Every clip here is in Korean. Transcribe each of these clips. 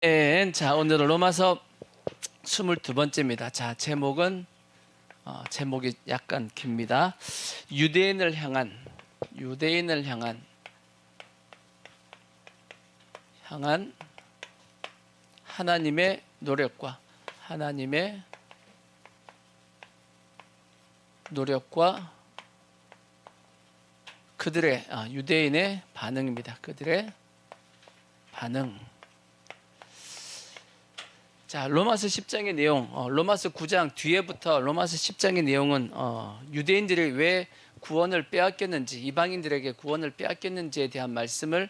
자, 오늘은 로마서 22번째입니다. 자, 제목이 약간 깁니다. 유대인을 향한 하나님의 노력과 그들의 유대인의 반응입니다. 그들의 반응. 자, 로마서 10장의 내용, 로마서 9장 뒤에부터 로마서 10장의 내용은 유대인들이 왜 구원을 빼앗겼는지, 이방인들에게 구원을 빼앗겼는지에 대한 말씀을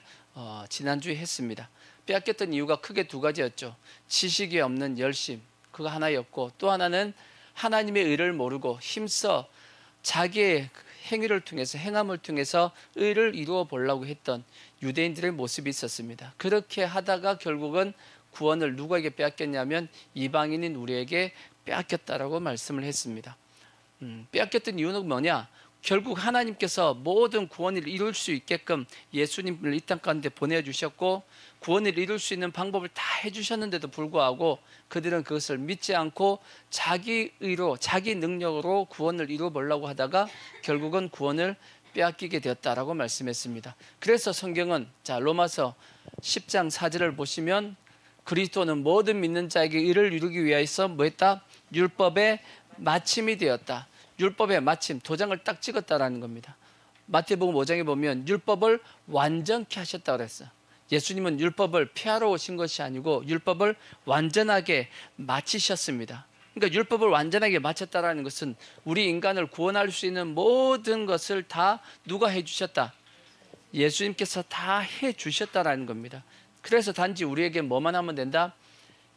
지난주에 했습니다. 빼앗겼던 이유가 크게 두 가지였죠. 지식이 없는 열심, 그거 하나였고, 또 하나는 하나님의 의를 모르고 힘써 자기의 행함을 통해서 의를 이루어 보려고 했던 유대인들의 모습이 있었습니다. 그렇게 하다가 결국은 구원을 누구에게 빼앗겼냐면 이방인인 우리에게 빼앗겼다라고 말씀을 했습니다. 빼앗겼던 이유는 뭐냐? 결국 하나님께서 모든 구원을 이룰 수 있게끔 예수님을 이 땅 가운데 보내주셨고, 구원을 이룰 수 있는 방법을 다 해주셨는데도 불구하고 그들은 그것을 믿지 않고 자기 의로, 자기 능력으로 구원을 이루어 보려고 하다가 결국은 구원을 빼앗기게 되었다라고 말씀했습니다. 그래서 성경은 로마서 10장 4절을 보시면 그리스도는 모든 믿는 자에게 의를 이루기 위하여서 뭐했다? 율법의 마침이 되었다. 율법의 마침, 도장을 딱 찍었다라는 겁니다. 마태복음 5장에 보면 율법을 완전케 하셨다고 그랬어요. 예수님은 율법을 폐하러 오신 것이 아니고 율법을 완전하게 마치셨습니다. 그러니까 율법을 완전하게 마쳤다라는 것은 우리 인간을 구원할 수 있는 모든 것을 다 누가 해주셨다? 예수님께서 다 해주셨다라는 겁니다. 그래서 단지 우리에게 뭐만 하면 된다?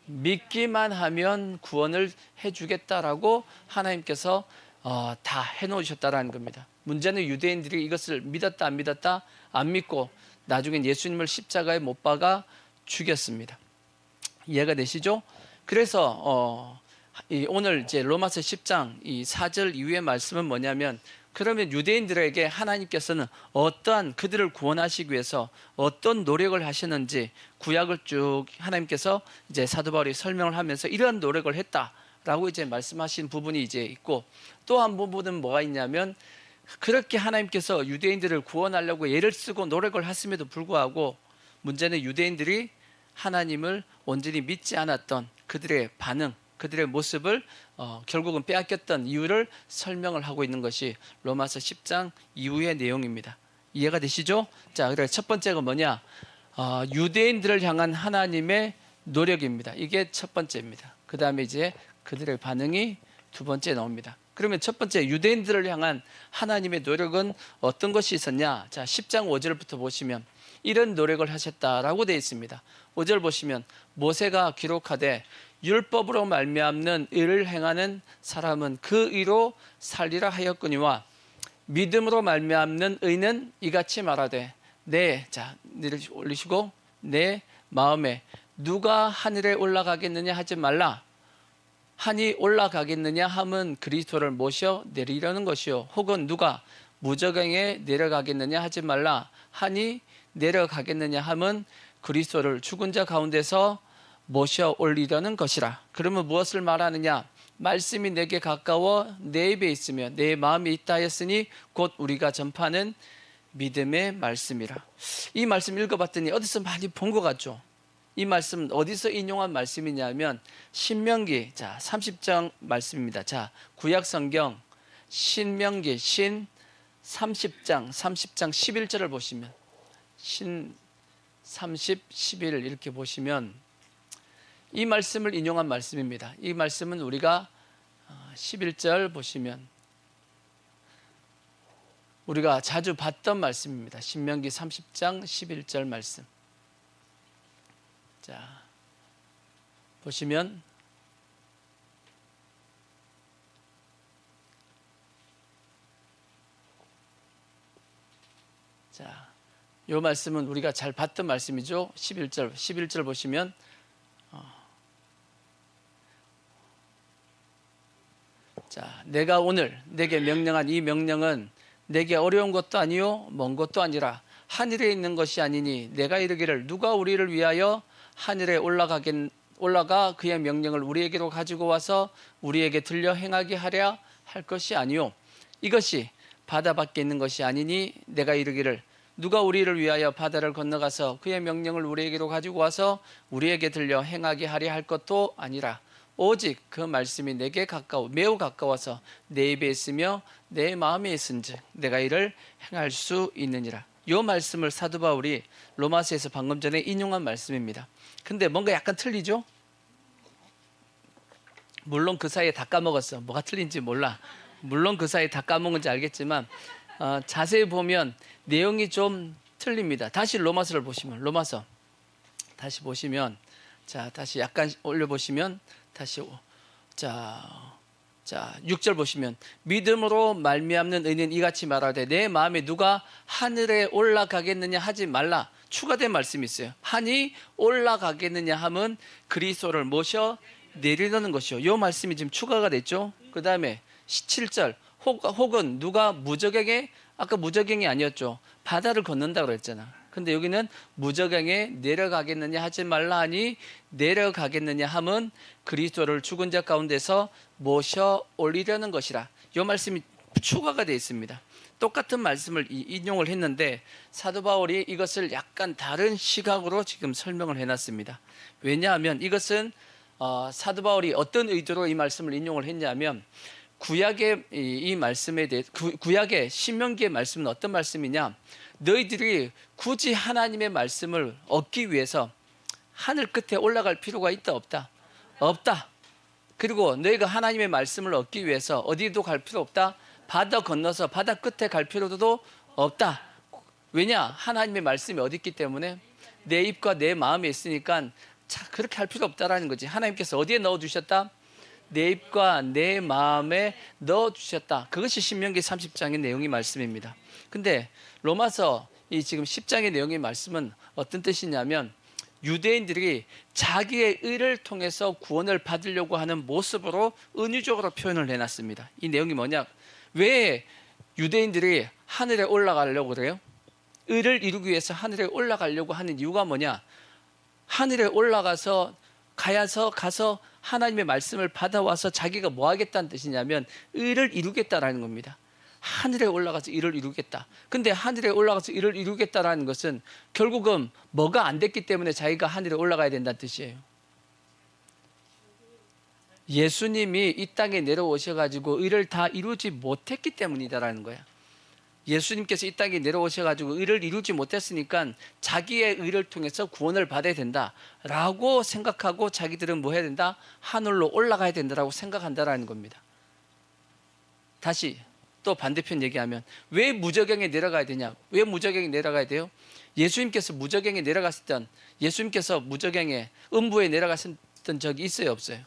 믿기만 하면 구원을 해주겠다라고 하나님께서 다 해놓으셨다라는 겁니다. 문제는 유대인들이 이것을 믿었다 안 믿었다? 안 믿고 나중엔 예수님을 십자가에 못 박아 죽였습니다. 이해가 되시죠? 그래서 오늘 이제 로마서 10장 이 4절 이후의 말씀은 뭐냐면, 그러면 유대인들에게 하나님께서는 어떠한 그들을 구원하시기 위해서 어떤 노력을 하시는지 구약을 쭉 하나님께서 이제 사도 바울이 설명을 하면서 이러한 노력을 했다라고 이제 말씀하신 부분이 이제 있고, 또 한 부분은 뭐가 있냐면, 그렇게 하나님께서 유대인들을 구원하려고 애를 쓰고 노력을 했음에도 불구하고 문제는 유대인들이 하나님을 온전히 믿지 않았던 그들의 반응, 그들의 모습을 결국은 빼앗겼던 이유를 설명을 하고 있는 것이 로마서 10장 이후의 내용입니다. 이해가 되시죠? 자, 그래 첫 번째가 뭐냐? 유대인들을 향한 하나님의 노력입니다. 이게 첫 번째입니다. 그 다음에 이제 그들의 반응이 두 번째 나옵니다. 그러면 첫 번째 유대인들을 향한 하나님의 노력은 어떤 것이 있었냐? 자, 10장 5절부터 보시면 이런 노력을 하셨다라고 되어 있습니다. 5절 보시면 모세가 기록하되 율법으로 말미암는 의를 행하는 사람은 그 의로 살리라 하였거니와 믿음으로 말미암는 의는 이같이 말하되 올리시고 내 마음에 누가 하늘에 올라가겠느냐 하지 말라. 하니 올라가겠느냐 함은 그리스도를 모셔 내리려는 것이요, 혹은 누가 무저갱에 내려가겠느냐 하지 말라. 하니 내려가겠느냐 함은 그리스도를 죽은 자 가운데서 모셔 올리려는 것이라. 그러면 무엇을 말하느냐? 말씀이 내게 가까워 내 입에 있으며 내 마음에 있다 하였으니 곧 우리가 전파하는 믿음의 말씀이라. 이 말씀 읽어봤더니 어디서 많이 본 것 같죠? 이 말씀 어디서 인용한 말씀이냐면 신명기 30장 말씀입니다. 자, 구약 성경 신명기 30장 11절을 보시면 30, 11 이렇게 보시면 이 말씀을 인용한 말씀입니다. 이 말씀은 우리가 11절 보시면 우리가 자주 봤던 말씀입니다. 신명기 30장 11절 말씀. 자, 보시면 이 말씀은 우리가 잘 봤던 말씀이죠. 11절 보시면 내가 오늘 내게 명령한 이 명령은 내게 어려운 것도 아니요 먼 것도 아니라 하늘에 있는 것이 아니니 내가 이르기를 누가 우리를 위하여 하늘에 올라가 그의 명령을 우리에게로 가지고 와서 우리에게 들려 행하게 하랴 할 것이 아니요 이것이 바다 밖에 있는 것이 아니니 내가 이르기를 누가 우리를 위하여 바다를 건너가서 그의 명령을 우리에게로 가지고 와서 우리에게 들려 행하게 하려 할 것도 아니라 오직 그 말씀이 내게 매우 가까워서 내 입에 있으며 내 마음에 있은즉 내가 이를 행할 수 있느니라. 이 말씀을 사도 바울이 로마서에서 방금 전에 인용한 말씀입니다. 근데 뭔가 약간 틀리죠? 물론 그 사이에 다 까먹었어. 뭐가 틀린지 몰라. 물론 그 사이에 다 까먹은지 알겠지만 자세히 보면 내용이 좀 틀립니다. 다시 로마서를 보시면 로마서 다시 보시면 자 다시 약간 올려보시면 다시 자 6절 보시면 믿음으로 말미암는 의인은 이같이 말하되 내 마음에 누가 하늘에 올라가겠느냐 하지 말라. 추가된 말씀이 있어요. 하니 올라가겠느냐 함은 그리스도를 모셔 내리려는 것이요. 이 말씀이 지금 추가가 됐죠. 그 다음에 17절 혹은 누가 무저갱에 아까 무저갱이 아니었죠. 바다를 건넌다고 그랬잖아. 근데 여기는 무저갱에 내려가겠느냐 하지 말라 하니 내려가겠느냐 함은 그리스도를 죽은 자 가운데서 모셔 올리려는 것이라. 이 말씀이 추가가 되어 있습니다. 똑같은 말씀을 인용을 했는데 사도 바울이 이것을 약간 다른 시각으로 지금 설명을 해놨습니다. 왜냐하면 이것은 사도 바울이 어떤 의도로 이 말씀을 인용을 했냐면 구약의 이 말씀에 대해 구약의 신명기의 말씀은 어떤 말씀이냐? 너희들이 굳이 하나님의 말씀을 얻기 위해서 하늘 끝에 올라갈 필요가 있다 없다? 없다. 그리고 너희가 하나님의 말씀을 얻기 위해서 어디도 갈 필요 없다. 바다 건너서 바다 끝에 갈 필요도 없다. 왜냐? 하나님의 말씀이 어디 있기 때문에 내 입과 내 마음에 있으니까 그렇게 할 필요 없다라는 거지. 하나님께서 어디에 넣어주셨다? 내 입과 내 마음에 넣어주셨다. 그것이 신명기 30장의 내용의 말씀입니다. 근데 로마서 이 지금 10장의 내용의 말씀은 어떤 뜻이냐면 유대인들이 자기의 의를 통해서 구원을 받으려고 하는 모습으로 은유적으로 표현을 해놨습니다. 이 내용이 뭐냐? 왜 유대인들이 하늘에 올라가려고 그래요? 의를 이루기 위해서 하늘에 올라가려고 하는 이유가 뭐냐? 하늘에 올라가서 가서 하나님의 말씀을 받아와서 자기가 뭐 하겠다는 뜻이냐면 의를 이루겠다라는 겁니다. 하늘에 올라가서 일을 이루겠다. 근데 하늘에 올라가서 일을 이루겠다라는 것은 결국은 뭐가 안 됐기 때문에 자기가 하늘에 올라가야 된다는 뜻이에요. 예수님이 이 땅에 내려오셔가지고 의를 다 이루지 못했기 때문이다라는 거야. 예수님께서 이 땅에 내려오셔가지고 의를 이루지 못했으니까 자기의 의를 통해서 구원을 받아야 된다라고 생각하고 자기들은 뭐 해야 된다? 하늘로 올라가야 된다라고 생각한다라는 겁니다. 다시 또 반대편 얘기하면 왜 무저갱에 내려가야 되냐? 왜 무저갱에 내려가야 돼요? 예수님께서 무저갱에 내려갔을 예수님께서 무저갱에 음부에 내려갔던 적이 있어요 없어요?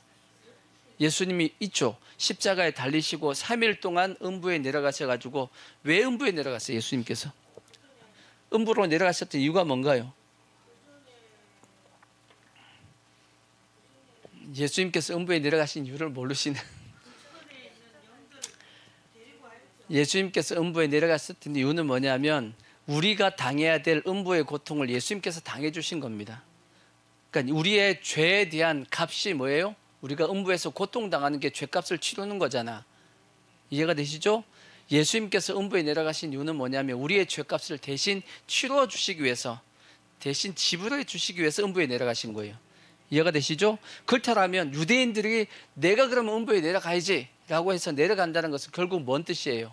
예수님이 있죠. 십자가에 달리시고 3일 동안 음부에 내려가셔가지고 왜 음부에 내려갔어요? 예수님께서 음부로 내려가셨던 이유가 뭔가요? 예수님께서 음부에 내려가신 이유를 모르시는 예수님께서 음부에 내려갔었던 이유는 뭐냐면 우리가 당해야 될 음부의 고통을 예수님께서 당해 주신 겁니다. 그러니까 우리의 죄에 대한 값이 뭐예요? 우리가 음부에서 고통당하는 게 죄값을 치르는 거잖아. 이해가 되시죠? 예수님께서 음부에 내려가신 이유는 뭐냐면 우리의 죄값을 대신 치루어 주시기 위해서 대신 지불해 주시기 위해서 음부에 내려가신 거예요. 이해가 되시죠? 그렇다면 유대인들이 내가 그러면 음부에 내려가야지 라고 해서 내려간다는 것은 결국 뭔 뜻이에요?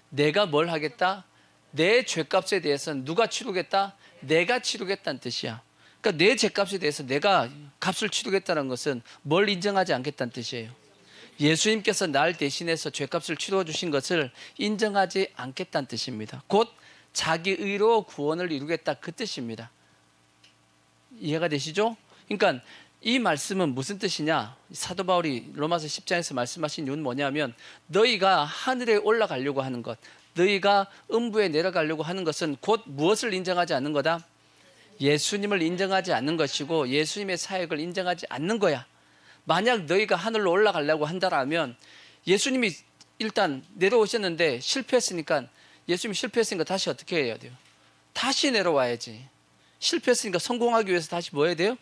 내가 뭘 하겠다? 내 죄값에 대해서는 누가 치르겠다? 내가 치르겠다는 뜻이야. 그러니까 내 죄값에 대해서 내가 값을 치르겠다는 것은 뭘 인정하지 않겠다는 뜻이에요. 예수님께서 날 대신해서 죄값을 치러 주신 것을 인정하지 않겠다는 뜻입니다. 곧 자기 의로 구원을 이루겠다 그 뜻입니다. 이해가 되시죠? 그러니까 이 말씀은 무슨 뜻이냐? 사도 바울이 로마서 10장에서 말씀하신 이유는 뭐냐면 너희가 하늘에 올라가려고 하는 것, 너희가 음부에 내려가려고 하는 것은 곧 무엇을 인정하지 않는 거다? 예수님을 인정하지 않는 것이고 예수님의 사역을 인정하지 않는 거야. 만약 너희가 하늘로 올라가려고 한다라면 예수님이 일단 내려오셨는데 실패했으니까 예수님이 실패했으니까 다시 어떻게 해야 돼요? 다시 내려와야지. 실패했으니까 성공하기 위해서 다시 뭐 해야 돼요?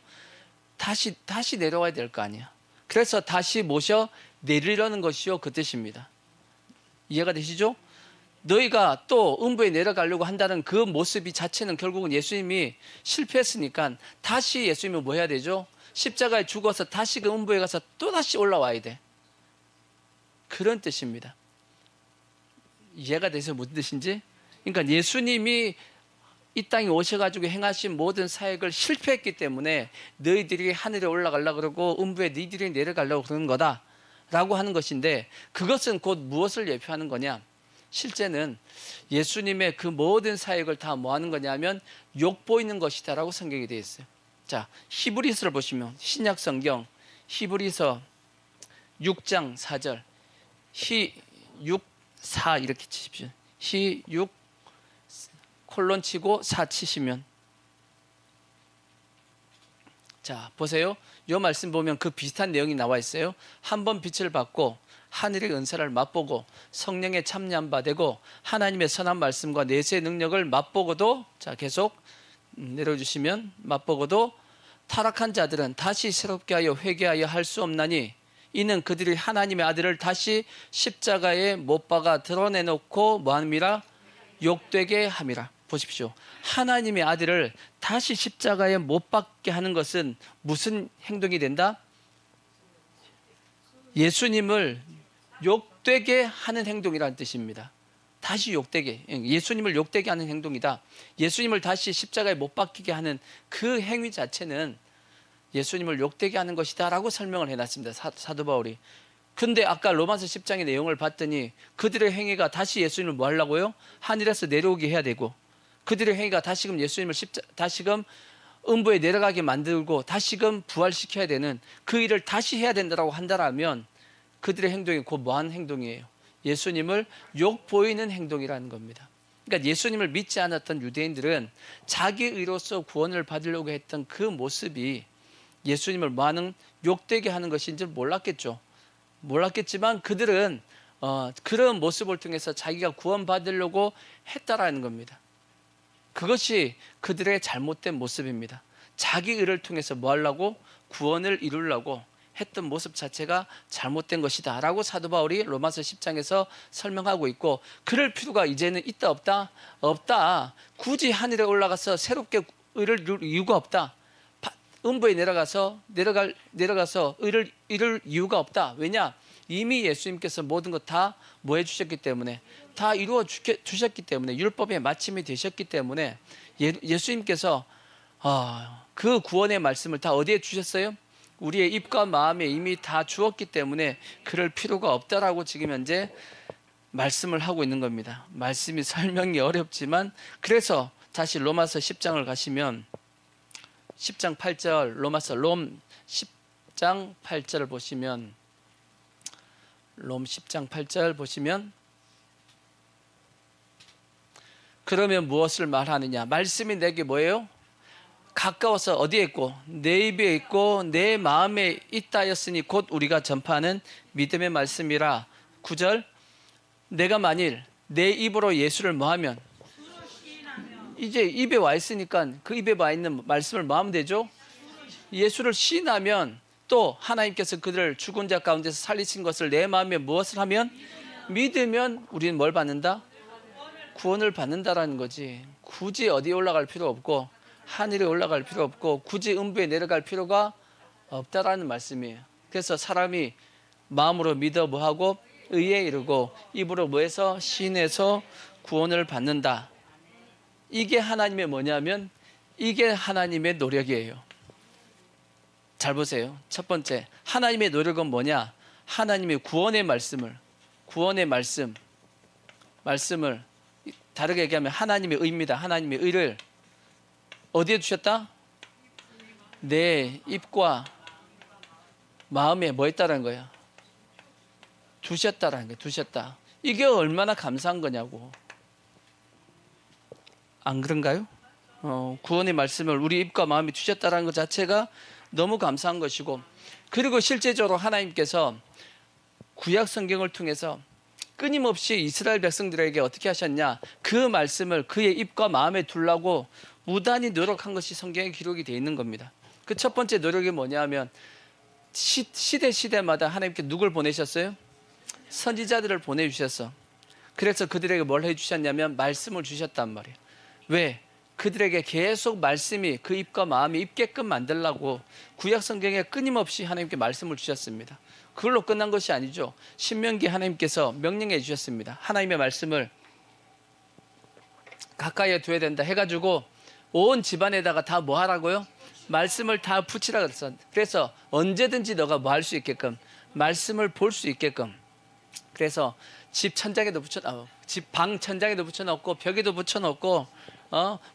다시 내려와야 될 거 아니야. 그래서 다시 모셔 내리려는 것이요, 그 뜻입니다. 이해가 되시죠? 너희가 또 음부에 내려가려고 한다는 그 모습이 자체는 결국은 예수님이 실패했으니까 다시 예수님은 뭐 해야 되죠? 십자가에 죽어서 다시 그 음부에 가서 또 다시 올라와야 돼. 그런 뜻입니다. 이해가 되세요? 무슨 뜻인지? 그러니까 예수님이 이 땅에 오셔가지고 행하신 모든 사역을 실패했기 때문에 너희들이 하늘에 올라가려고 그러고 음부에 너희들이 내려가려고 그러는 거다라고 하는 것인데, 그것은 곧 무엇을 예표하는 거냐? 실제는 예수님의 그 모든 사역을 다 뭐 하는 거냐면 욕보이는 것이다라고 성경이 되어 있어요. 자, 히브리서를 보시면 신약 성경 히브리서 6장 4절 히6 4 이렇게 치십시오. 히6 콜론 치고 4 치시면, 자 보세요. 이 말씀 보면 그 비슷한 내용이 나와 있어요. 한 번 빛을 받고 하늘의 은사를 맛보고 성령의 참여한 바 되고 하나님의 선한 말씀과 내세의 능력을 맛보고도, 자 계속 내려주시면, 맛보고도 타락한 자들은 다시 새롭게 하여 회개하여 할 수 없나니 이는 그들이 하나님의 아들을 다시 십자가에 못 박아 드러내놓고 뭐함이라? 욕되게 함이라. 보십시오. 하나님의 아들을 다시 십자가에 못 박게 하는 것은 무슨 행동이 된다? 예수님을 욕되게 하는 행동이라는 뜻입니다. 다시 욕되게, 예수님을 욕되게 하는 행동이다. 예수님을 다시 십자가에 못 박히게 하는 그 행위 자체는 예수님을 욕되게 하는 것이다 라고 설명을 해놨습니다. 사도 바울이. 근데 아까 로마서 10장의 내용을 봤더니 그들의 행위가 다시 예수님을 뭐 하려고요? 하늘에서 내려오게 해야 되고, 그들의 행위가 다시금 예수님을 다시금 음부에 내려가게 만들고 다시금 부활시켜야 되는 그 일을 다시 해야 된다고 한다면 그들의 행동이 곧 뭐하는 행동이에요? 예수님을 욕보이는 행동이라는 겁니다. 그러니까 예수님을 믿지 않았던 유대인들은 자기 의로서 구원을 받으려고 했던 그 모습이 예수님을 뭐하는, 욕되게 하는 것인 줄 몰랐겠죠. 몰랐겠지만 그들은 그런 모습을 통해서 자기가 구원받으려고 했다라는 겁니다. 그것이 그들의 잘못된 모습입니다. 자기 의를 통해서 뭐 하려고? 구원을 이루려고 했던 모습 자체가 잘못된 것이다 라고 사도 바울이 로마서 10장에서 설명하고 있고, 그럴 필요가 이제는 있다 없다? 없다. 굳이 하늘에 올라가서 새롭게 의를 이룰 이유가 없다. 음부에 내려가서 의를 이룰 이유가 없다. 왜냐? 이미 예수님께서 모든 것 다 뭐 해주셨기 때문에, 다 이루어 주셨기 때문에, 율법의 마침이 되셨기 때문에 예수님께서 그 구원의 말씀을 다 어디에 주셨어요? 우리의 입과 마음에 이미 다 주었기 때문에 그럴 필요가 없다라고 지금 현재 말씀을 하고 있는 겁니다. 말씀이 설명이 어렵지만, 그래서 다시 로마서 10장을 가시면 10장 8절, 로마서 롬 10장 8절을 보시면, 롬 10장 8절 보시면, 그러면 무엇을 말하느냐? 말씀이 내게 뭐예요? 가까워서 어디에 있고? 내 입에 있고 내 마음에 있다 하였으니 곧 우리가 전파하는 믿음의 말씀이라. 9절, 내가 만일 내 입으로 예수를 뭐하면, 이제 입에 와 있으니까 그 입에 와 있는 말씀을 뭐하면 되죠? 예수를 시인하면, 또 하나님께서 그들을 죽은 자 가운데서 살리신 것을 내 마음에 무엇을 하면? 믿으면 우리는 뭘 받는다? 구원을 받는다라는 거지. 굳이 어디에 올라갈 필요 없고 하늘에 올라갈 필요 없고 굳이 음부에 내려갈 필요가 없다라는 말씀이에요. 그래서 사람이 마음으로 믿어 뭐하고 의에 이르고 입으로 뭐해서 시인해서 구원을 받는다. 이게 하나님의 뭐냐면, 이게 하나님의 노력이에요. 잘 보세요. 첫 번째, 하나님의 노력은 뭐냐? 하나님의 구원의 말씀을 다르게 얘기하면 하나님의 의입니다. 하나님의 의를 어디에 두셨다? 내 입과 마음에 뭐 했다라는 거야? 두셨다라는 거야. 두셨다. 이게 얼마나 감사한 거냐고. 안 그런가요? 구원의 말씀을 우리 입과 마음에 두셨다라는 것 자체가 너무 감사한 것이고, 그리고 실제적으로 하나님께서 구약 성경을 통해서 끊임없이 이스라엘 백성들에게 어떻게 하셨냐? 그 말씀을 그의 입과 마음에 두려고 무단히 노력한 것이 성경에 기록이 되어 있는 겁니다. 그 첫 번째 노력이 뭐냐면 시대마다 하나님께 누굴 보내셨어요? 선지자들을 보내주셨어. 그래서 그들에게 뭘 해주셨냐면 말씀을 주셨단 말이에요. 왜? 그들에게 계속 말씀이 그 입과 마음이 입게끔 만들라고 구약 성경에 끊임없이 하나님께 말씀을 주셨습니다. 그걸로 끝난 것이 아니죠. 신명기 하나님께서 명령해 주셨습니다. 하나님의 말씀을 가까이에 둬야 된다 해가지고 온 집안에다가 다 뭐 하라고요? 말씀을 다 붙이라 그랬어. 그래서 언제든지 너가 뭐 할 수 있게끔 말씀을 볼 수 있게끔. 그래서 집 천장에도 집 방 천장에도 붙여놓고 벽에도 붙여놓고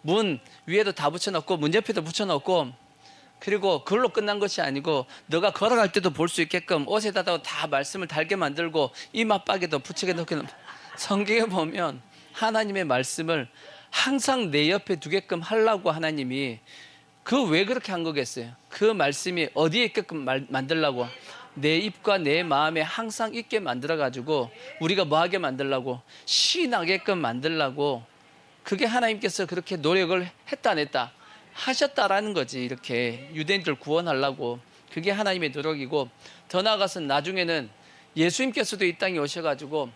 문 위에도 다 붙여놓고 문 옆에도 붙여놓고, 그리고 그걸로 끝난 것이 아니고 너가 걸어갈 때도 볼 수 있게끔 옷에다가 다 말씀을 달게 만들고 이마박에도 붙이게 놓게. 성경에 보면 하나님의 말씀을 항상 내 옆에 두게끔 하려고 하나님이 왜 그렇게 한 거겠어요? 그 말씀이 어디에 있게끔 만들라고? 내 입과 내 마음에 항상 있게 만들어가지고 우리가 뭐 하게 만들라고? 신하게끔 만들라고. 그게 하나님께서 그렇게 노력을 했다 안 했다? 하셨다라는 거지. 이렇게 유대인들 구원하려고. 그게 하나님의 노력이고, 더 나아가서 나중에는 예수님께서도 이 땅에 오셔가지고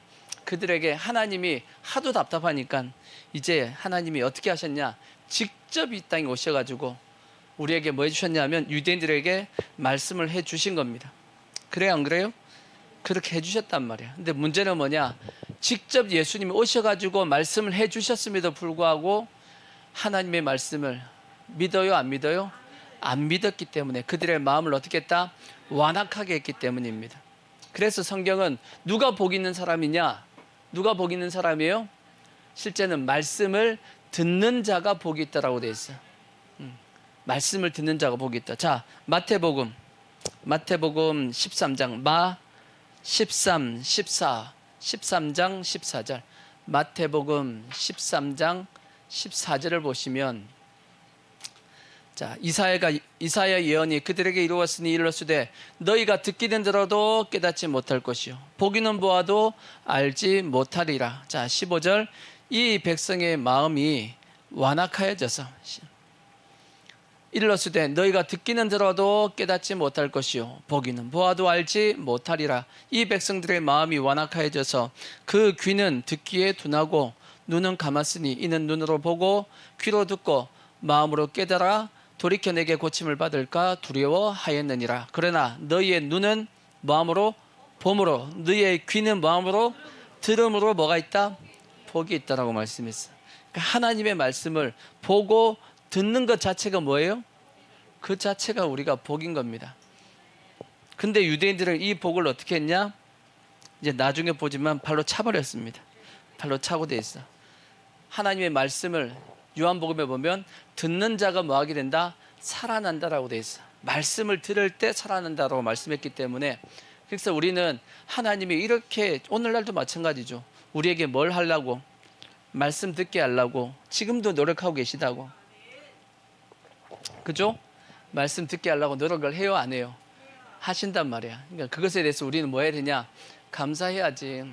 그들에게 하나님이 하도 답답하니까 이제 하나님이 어떻게 하셨냐? 직접 이 땅에 오셔가지고 우리에게 뭐 해주셨냐면 유대인들에게 말씀을 해주신 겁니다. 그래요 안 그래요? 그렇게 해주셨단 말이야. 근데 문제는 뭐냐? 직접 예수님이 오셔가지고 말씀을 해주셨음에도 불구하고 하나님의 말씀을 믿어요 안 믿어요? 안 믿었기 때문에 그들의 마음을 어떻게 했다? 완악하게 했기 때문입니다. 그래서 성경은 누가 복 있는 사람이냐? 누가 복 있는 사람이에요? 실제는 말씀을 듣는 자가 복이 있다라고 되어 있어요. 말씀을 듣는 자가 복이 있다. 자, 마태복음 13장 13, 14, 13장 14절. 마태복음 13장 14절을 보시면, 자, 이사야 예언이 그들에게 이루었으니 이르렀으되 너희가 듣기는 들어도 깨닫지 못할 것이요 보기는 보아도 알지 못하리라. 자, 15절. 이 백성의 마음이 완악하여져서 이르렀으되 너희가 듣기는 들어도 깨닫지 못할 것이요 보기는 보아도 알지 못하리라. 이 백성들의 마음이 완악하여져서 그 귀는 듣기에 둔하고 눈은 감았으니 이는 눈으로 보고 귀로 듣고 마음으로 깨달아 돌이켜 내게 고침을 받을까 두려워하였느니라. 그러나 너희의 눈은 마음으로 봄으로, 너희의 귀는 마음으로 들음으로 뭐가 있다? 복이 있다라고 말씀했어요. 그러니까 하나님의 말씀을 보고 듣는 것 자체가 뭐예요? 그 자체가 우리가 복인 겁니다. 근데 유대인들은 이 복을 어떻게 했냐? 이제 나중에 보지만 발로 차버렸습니다. 발로 차고 돼 있어. 하나님의 말씀을 요한복음에 보면 듣는 자가 뭐 하게 된다? 살아난다라고 돼 있어. 말씀을 들을 때 살아난다라고 말씀했기 때문에, 그래서 우리는 하나님이 이렇게 오늘날도 마찬가지죠. 우리에게 뭘 하려고? 말씀 듣게 하려고 지금도 노력하고 계시다고. 그죠? 말씀 듣게 하려고 노력을 해요 안 해요? 하신단 말이야. 그러니까 그것에 대해서 우리는 뭐 해야 되냐? 감사해야지.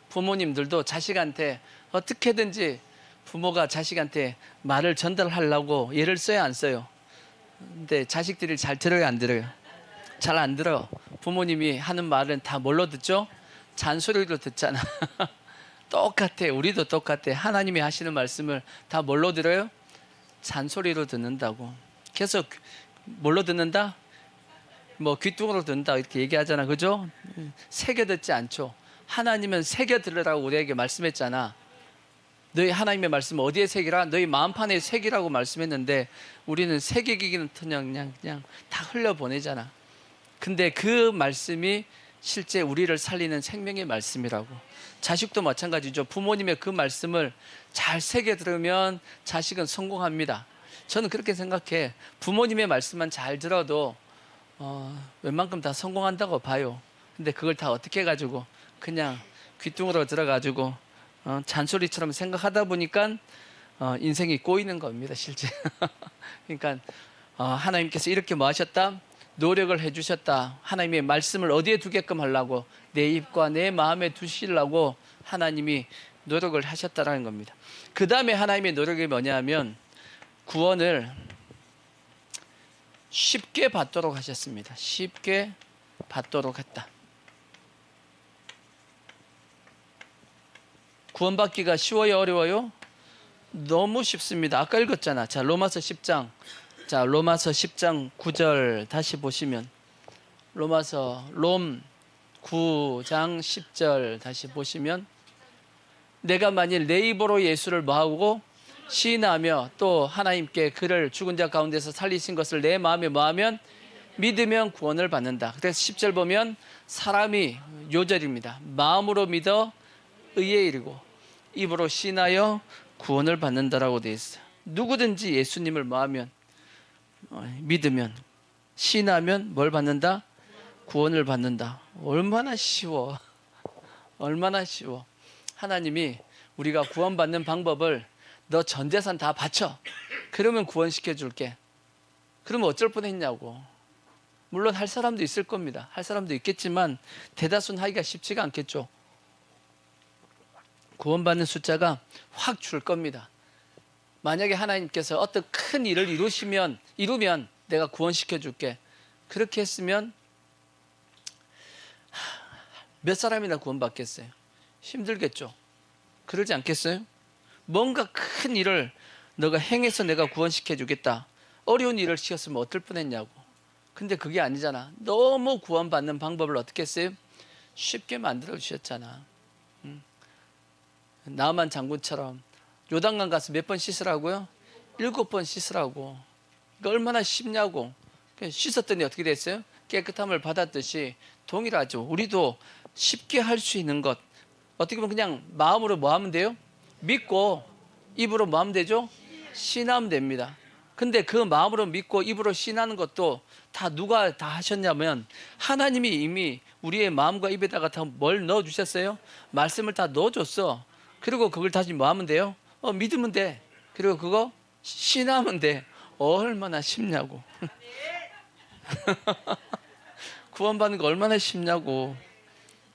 부모님들도 자식한테 어떻게든지 부모가 자식한테 말을 전달하려고 예를 써야 안 써요? 근데 자식들이 잘 들어요 안 들어요? 잘 안 들어. 부모님이 하는 말은 다 뭘로 듣죠? 잔소리로 듣잖아. 똑같아. 우리도 똑같아. 하나님이 하시는 말씀을 다 뭘로 들어요? 잔소리로 듣는다고. 계속 뭘로 듣는다? 뭐 귀뚱으로 듣는다 이렇게 얘기하잖아. 그죠? 새겨 듣지 않죠. 하나님은 새겨 들으라고 우리에게 말씀했잖아. 너희 하나님의 말씀 어디에 새기라? 너희 마음판에 새기라고 말씀했는데 우리는 새기기는 그냥 다 흘려보내잖아. 근데 그 말씀이 실제 우리를 살리는 생명의 말씀이라고. 자식도 마찬가지죠. 부모님의 그 말씀을 잘 새겨 들으면 자식은 성공합니다. 저는 그렇게 생각해. 부모님의 말씀만 잘 들어도 웬만큼 다 성공한다고 봐요. 근데 그걸 다 어떻게 해가지고 그냥 귀뚱으로 들어가지고 잔소리처럼 생각하다 보니까 인생이 꼬이는 겁니다, 실제. 그러니까 하나님께서 이렇게 뭐 하셨다? 노력을 해주셨다. 하나님의 말씀을 어디에 두게끔 하려고, 내 입과 내 마음에 두시려고 하나님이 노력을 하셨다라는 겁니다. 그 다음에 하나님의 노력이 뭐냐면 구원을 쉽게 받도록 하셨습니다. 쉽게 받도록 했다. 구원받기가 쉬워요, 어려워요? 너무 쉽습니다. 아까 읽었잖아. 자, 로마서 10장. 자, 로마서 10장 9절 다시 보시면 롬 9장 10절 다시 보시면 내가 만일 내 입으로 예수를 뭐하고 시인하며 또 하나님께 그를 죽은 자 가운데서 살리신 것을 내 마음에 뭐하면 믿으면 구원을 받는다. 그래서 10절 보면 사람이 요절입니다. 마음으로 믿어 의에 이르고 입으로 시인하여 구원을 받는다라고 되어 있어요. 누구든지 예수님을 뭐하면 믿으면 시인하면 뭘 받는다? 구원을 받는다. 얼마나 쉬워. 얼마나 쉬워. 하나님이 우리가 구원받는 방법을 너 전 재산 다 바쳐. 그러면 구원시켜 줄게. 그러면 어쩔 뻔했냐고. 물론 할 사람도 있을 겁니다. 할 사람도 있겠지만 대다수는 하기가 쉽지가 않겠죠. 구원받는 숫자가 확 줄 겁니다. 만약에 하나님께서 어떤 큰 일을 이루면 내가 구원시켜 줄게. 그렇게 했으면 몇 사람이나 구원받겠어요? 힘들겠죠. 그러지 않겠어요? 뭔가 큰 일을 너가 행해서 내가 구원시켜 주겠다. 어려운 일을 시켰으면 어떨 뻔했냐고. 근데 그게 아니잖아. 너무 구원받는 방법을 어떻게 했어요? 쉽게 만들어 주셨잖아. 나만 장군처럼 요단강 가서 몇 번 씻으라고요? 7번 씻으라고. 그러니까 얼마나 쉽냐고. 씻었더니 어떻게 됐어요? 깨끗함을 받았듯이 동일하죠. 우리도 쉽게 할 수 있는 것, 어떻게 보면 그냥 마음으로 뭐 하면 돼요? 믿고 입으로 뭐 하면 되죠? 신하면 됩니다. 근데 그 마음으로 믿고 입으로 신하는 것도 다 누가 다 하셨냐면 하나님이 이미 우리의 마음과 입에다가 다 뭘 넣어주셨어요? 말씀을 다 넣어줬어. 그리고 그걸 다시 뭐 하면 돼요? 믿으면 돼. 그리고 그거 신하면 돼. 얼마나 쉽냐고. 구원받는 거 얼마나 쉽냐고.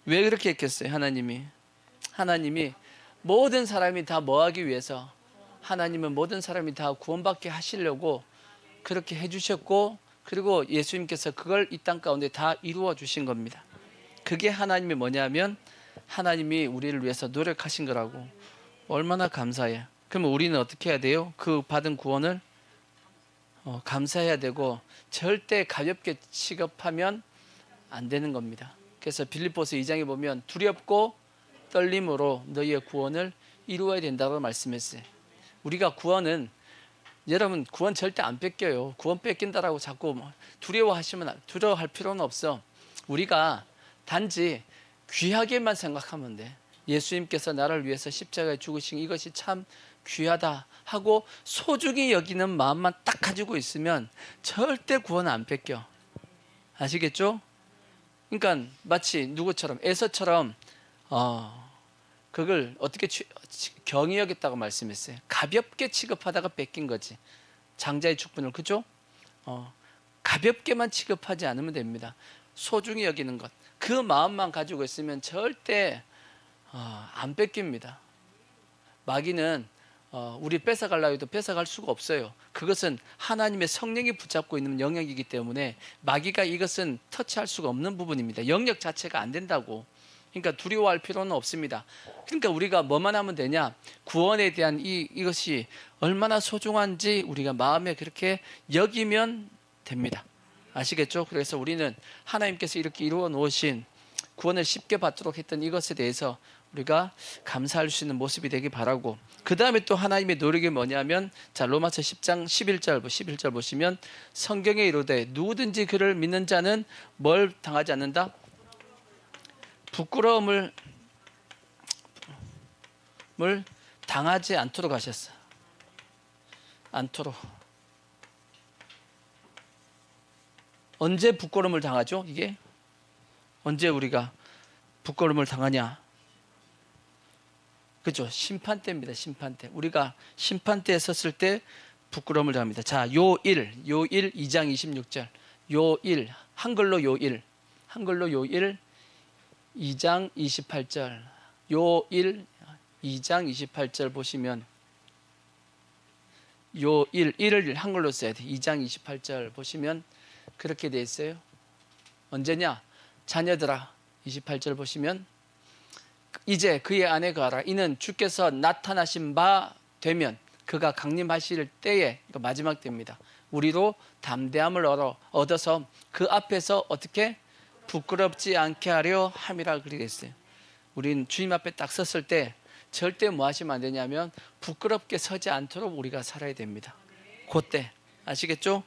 왜 그렇게 했겠어요? 하나님이 모든 사람이 다 뭐 하기 위해서, 하나님은 모든 사람이 다 구원받게 하시려고 그렇게 해주셨고, 그리고 예수님께서 그걸 이 땅 가운데 다 이루어 주신 겁니다. 그게 하나님이 뭐냐면 하나님이 우리를 위해서 노력하신 거라고. 얼마나 감사해. 그러면 우리는 어떻게 해야 돼요? 그 받은 구원을 감사해야 되고 절대 가볍게 취급하면 안 되는 겁니다. 그래서 빌립보서 2장에 보면 두렵고 떨림으로 너희의 구원을 이루어야 된다고 말씀했어요. 우리가 구원은, 여러분 구원 절대 안 뺏겨요. 구원 뺏긴다라고 자꾸 두려워할 필요는 없어. 우리가 단지 귀하게만 생각하면 돼. 예수님께서 나를 위해서 십자가에 죽으신 이것이 참 귀하다 하고 소중히 여기는 마음만 딱 가지고 있으면 절대 구원 안 뺏겨. 아시겠죠? 그러니까 마치 누구처럼, 에서처럼 그걸 어떻게 경히 여겼다고 말씀했어요. 가볍게 취급하다가 뺏긴 거지. 장자의 축분을, 그죠? 가볍게만 취급하지 않으면 됩니다. 소중히 여기는 것, 그 마음만 가지고 있으면 절대 안 뺏깁니다. 마귀는 우리 뺏어가려고 해도 뺏어갈 수가 없어요. 그것은 하나님의 성령이 붙잡고 있는 영역이기 때문에 마귀가 이것은 터치할 수가 없는 부분입니다. 영역 자체가 안 된다고. 그러니까 두려워할 필요는 없습니다. 그러니까 우리가 뭐만 하면 되냐? 구원에 대한 이것이 얼마나 소중한지 우리가 마음에 그렇게 여기면 됩니다. 아시겠죠? 그래서 우리는 하나님께서 이렇게 이루어 놓으신 구원을 쉽게 받도록 했던 이것에 대해서 우리가 감사할 수 있는 모습이 되기 바라고, 그 다음에 또 하나님의 노력이 뭐냐면, 자, 로마서 10장 11절 보시면 성경에 이르되 누구든지 그를 믿는 자는 뭘 당하지 않는다? 부끄러움을 당하지 않도록 하셨어. 않도록. 언제 부끄러움을 당하죠? 이게 언제 우리가 부끄러움을 당하냐? 그죠? 심판대입니다. 심판대. 우리가 심판대에 섰을 때 부끄러움을 당합니다. 자, 요일 2장 26절. 요일, 한글로 요일, 한글로 요일 2장 28절, 요일 2장 28절 보시면 요일, 일을 한글로 써야 돼. 2장 28절 보시면 그렇게 돼 있어요. 언제냐? 자녀들아, 28절 보시면 이제 그의 안에 거하라. 이는 주께서 나타나신 바 되면 그가 강림하실 때에, 그러니까 마지막 때입니다. 우리로 담대함을 얻어서 그 앞에서 어떻게 부끄럽지 않게 하려 함이라 그렇게 됐어요. 우린 주님 앞에 딱 섰을 때 절대 뭐 하시면 안 되냐면 부끄럽게 서지 않도록 우리가 살아야 됩니다. 그때 아시겠죠?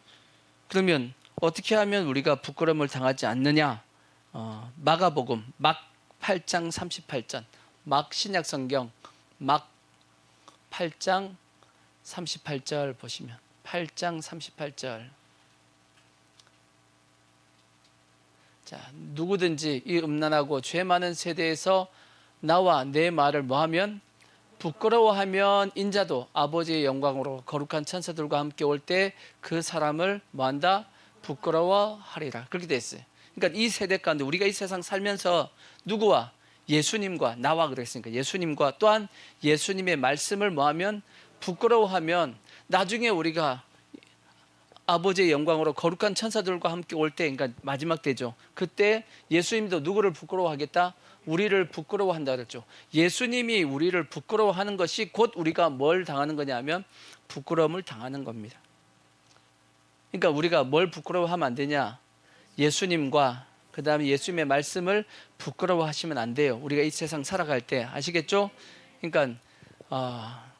그러면 어떻게 하면 우리가 부끄러움을 당하지 않느냐? 마가복음 막 8장 38절, 막 신약성경 막 8장 38절 보시면 8장 38절. 자, 누구든지 이 음란하고 죄 많은 세대에서 나와 내 말을 뭐하면 부끄러워하면 인자도 아버지의 영광으로 거룩한 천사들과 함께 올 때 그 사람을 뭐한다? 부끄러워하리라. 그렇게 돼 있어요. 그러니까 이 세대 가운데 우리가 이 세상 살면서 누구와? 예수님과 나와 그랬으니까 예수님과 또한 예수님의 말씀을 뭐하면 부끄러워하면 나중에 우리가 아버지의 영광으로 거룩한 천사들과 함께 올 때, 그러니까 마지막 때죠. 그때 예수님도 누구를 부끄러워하겠다? 우리를 부끄러워한다 그랬죠. 예수님이 우리를 부끄러워하는 것이 곧 우리가 뭘 당하는 거냐면 부끄러움을 당하는 겁니다. 그러니까 우리가 뭘 부끄러워하면 안 되냐? 예수님과 그 다음에 예수님의 말씀을 부끄러워하시면 안 돼요. 우리가 이 세상 살아갈 때 아시겠죠? 그러니까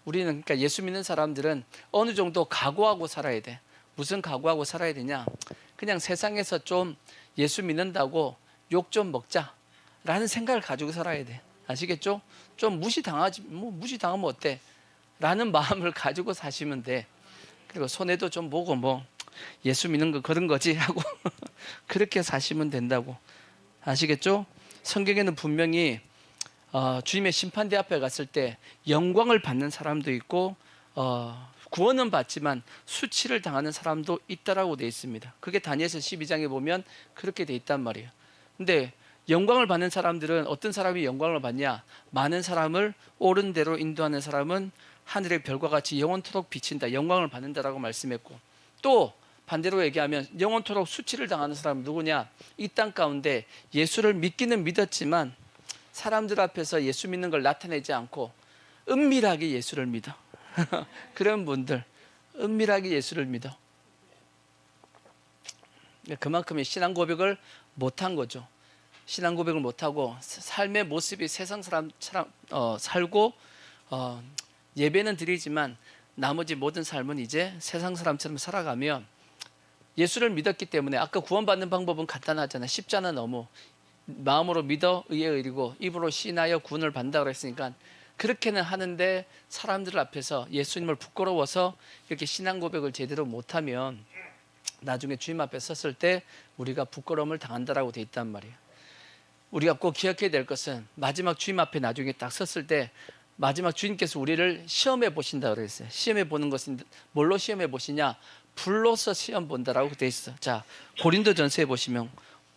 우리는 그러니까 예수 믿는 사람들은 어느 정도 각오하고 살아야 돼. 무슨 각오하고 살아야 되냐? 그냥 세상에서 좀 예수 믿는다고 욕 좀 먹자라는 생각을 가지고 살아야 돼. 아시겠죠? 좀 무시당하면 어때? 라는 마음을 가지고 사시면 돼. 그리고 손해도 좀 보고 예수 믿는 거 그런 거지 하고 그렇게 사시면 된다고. 아시겠죠? 성경에는 분명히 주님의 심판대 앞에 갔을 때 영광을 받는 사람도 있고 구원은 받지만 수치를 당하는 사람도 있다라고 되어 있습니다. 그게 다니엘서 12장에 보면 그렇게 되어 있단 말이에요. 근데 영광을 받는 사람들은 어떤 사람이 영광을 받냐? 많은 사람을 옳은 대로 인도하는 사람은 하늘의 별과 같이 영원토록 비친다. 영광을 받는다라고 말씀했고, 또 반대로 얘기하면 영원토록 수치를 당하는 사람은 누구냐? 이 땅 가운데 예수를 믿기는 믿었지만 사람들 앞에서 예수 믿는 걸 나타내지 않고 은밀하게 예수를 믿어. 그런 분들 은밀하게 예수를 믿어. 그만큼의 신앙 고백을 못한 거죠. 신앙 고백을 못하고 삶의 모습이 세상 사람처럼 살고 예배는 드리지만 나머지 모든 삶은 이제 세상 사람처럼 살아가면 예수를 믿었기 때문에 아까 구원받는 방법은 간단하잖아요. 쉽잖아. 너무 마음으로 믿어 의에 의리고 입으로 시인하여 구원을 받는다고 했으니까 그렇게는 하는데 사람들 앞에서 예수님을 부끄러워서 이렇게 신앙 고백을 제대로 못하면 나중에 주님 앞에 섰을 때 우리가 부끄러움을 당한다라고 돼 있단 말이에요. 우리가 꼭 기억해야 될 것은 마지막 주님 앞에 나중에 딱 섰을 때 마지막 주님께서 우리를 시험해 보신다고 그랬어요. 시험해 보는 것은 뭘로 시험해 보시냐? 불로서 시험 본다라고 돼 있어. 자, 고린도전서에 보시면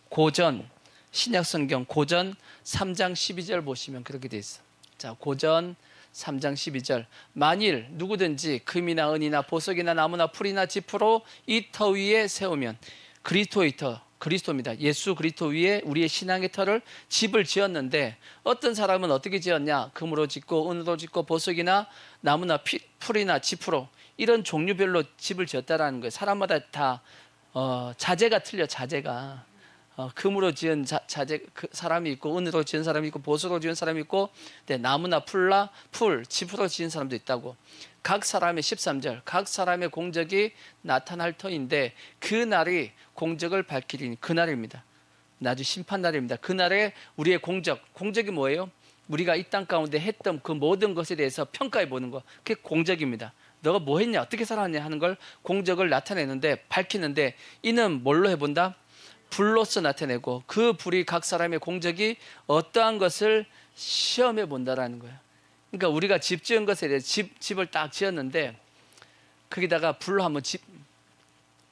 고전 신약성경 고전 3장 12절 보시면 그렇게 돼 있어. 자, 고전 3장 12절. 만일 누구든지 금이나 은이나 보석이나 나무나 풀이나 지푸로 이 터 위에 세우면 그리스도의 터, 그리스도입니다. 예수 그리스도 위에 우리의 신앙의 터를 집을 지었는데 어떤 사람은 어떻게 지었냐? 금으로 짓고 은으로 짓고 보석이나 나무나 풀이나 지푸로 이런 종류별로 집을 지었다라는 거예요. 사람마다 다 자재가 틀려. 자재가 금으로 지은 자재 사람이 있고 은으로 지은 사람이 있고 보석으로 지은 사람이 있고 나무나 풀 지푸로 지은 사람도 있다고. 각 사람의 13절 각 사람의 공적이 나타날 터인데 그 날이 공적을 밝히리니 그날입니다. 나중 심판날입니다. 그날에 우리의 공적이 뭐예요? 우리가 이 땅 가운데 했던 그 모든 것에 대해서 평가해 보는 거. 그게 공적입니다. 너가 뭐 했냐 어떻게 살았냐 하는 걸 공적을 나타내는데 밝히는데 이는 뭘로 해본다? 불로서 나타내고 그 불이 각 사람의 공적이 어떠한 것을 시험해 본다라는 거예요. 그러니까 우리가 집 지은 것에 대해 집을 딱 지었는데 거기다가 불로 한번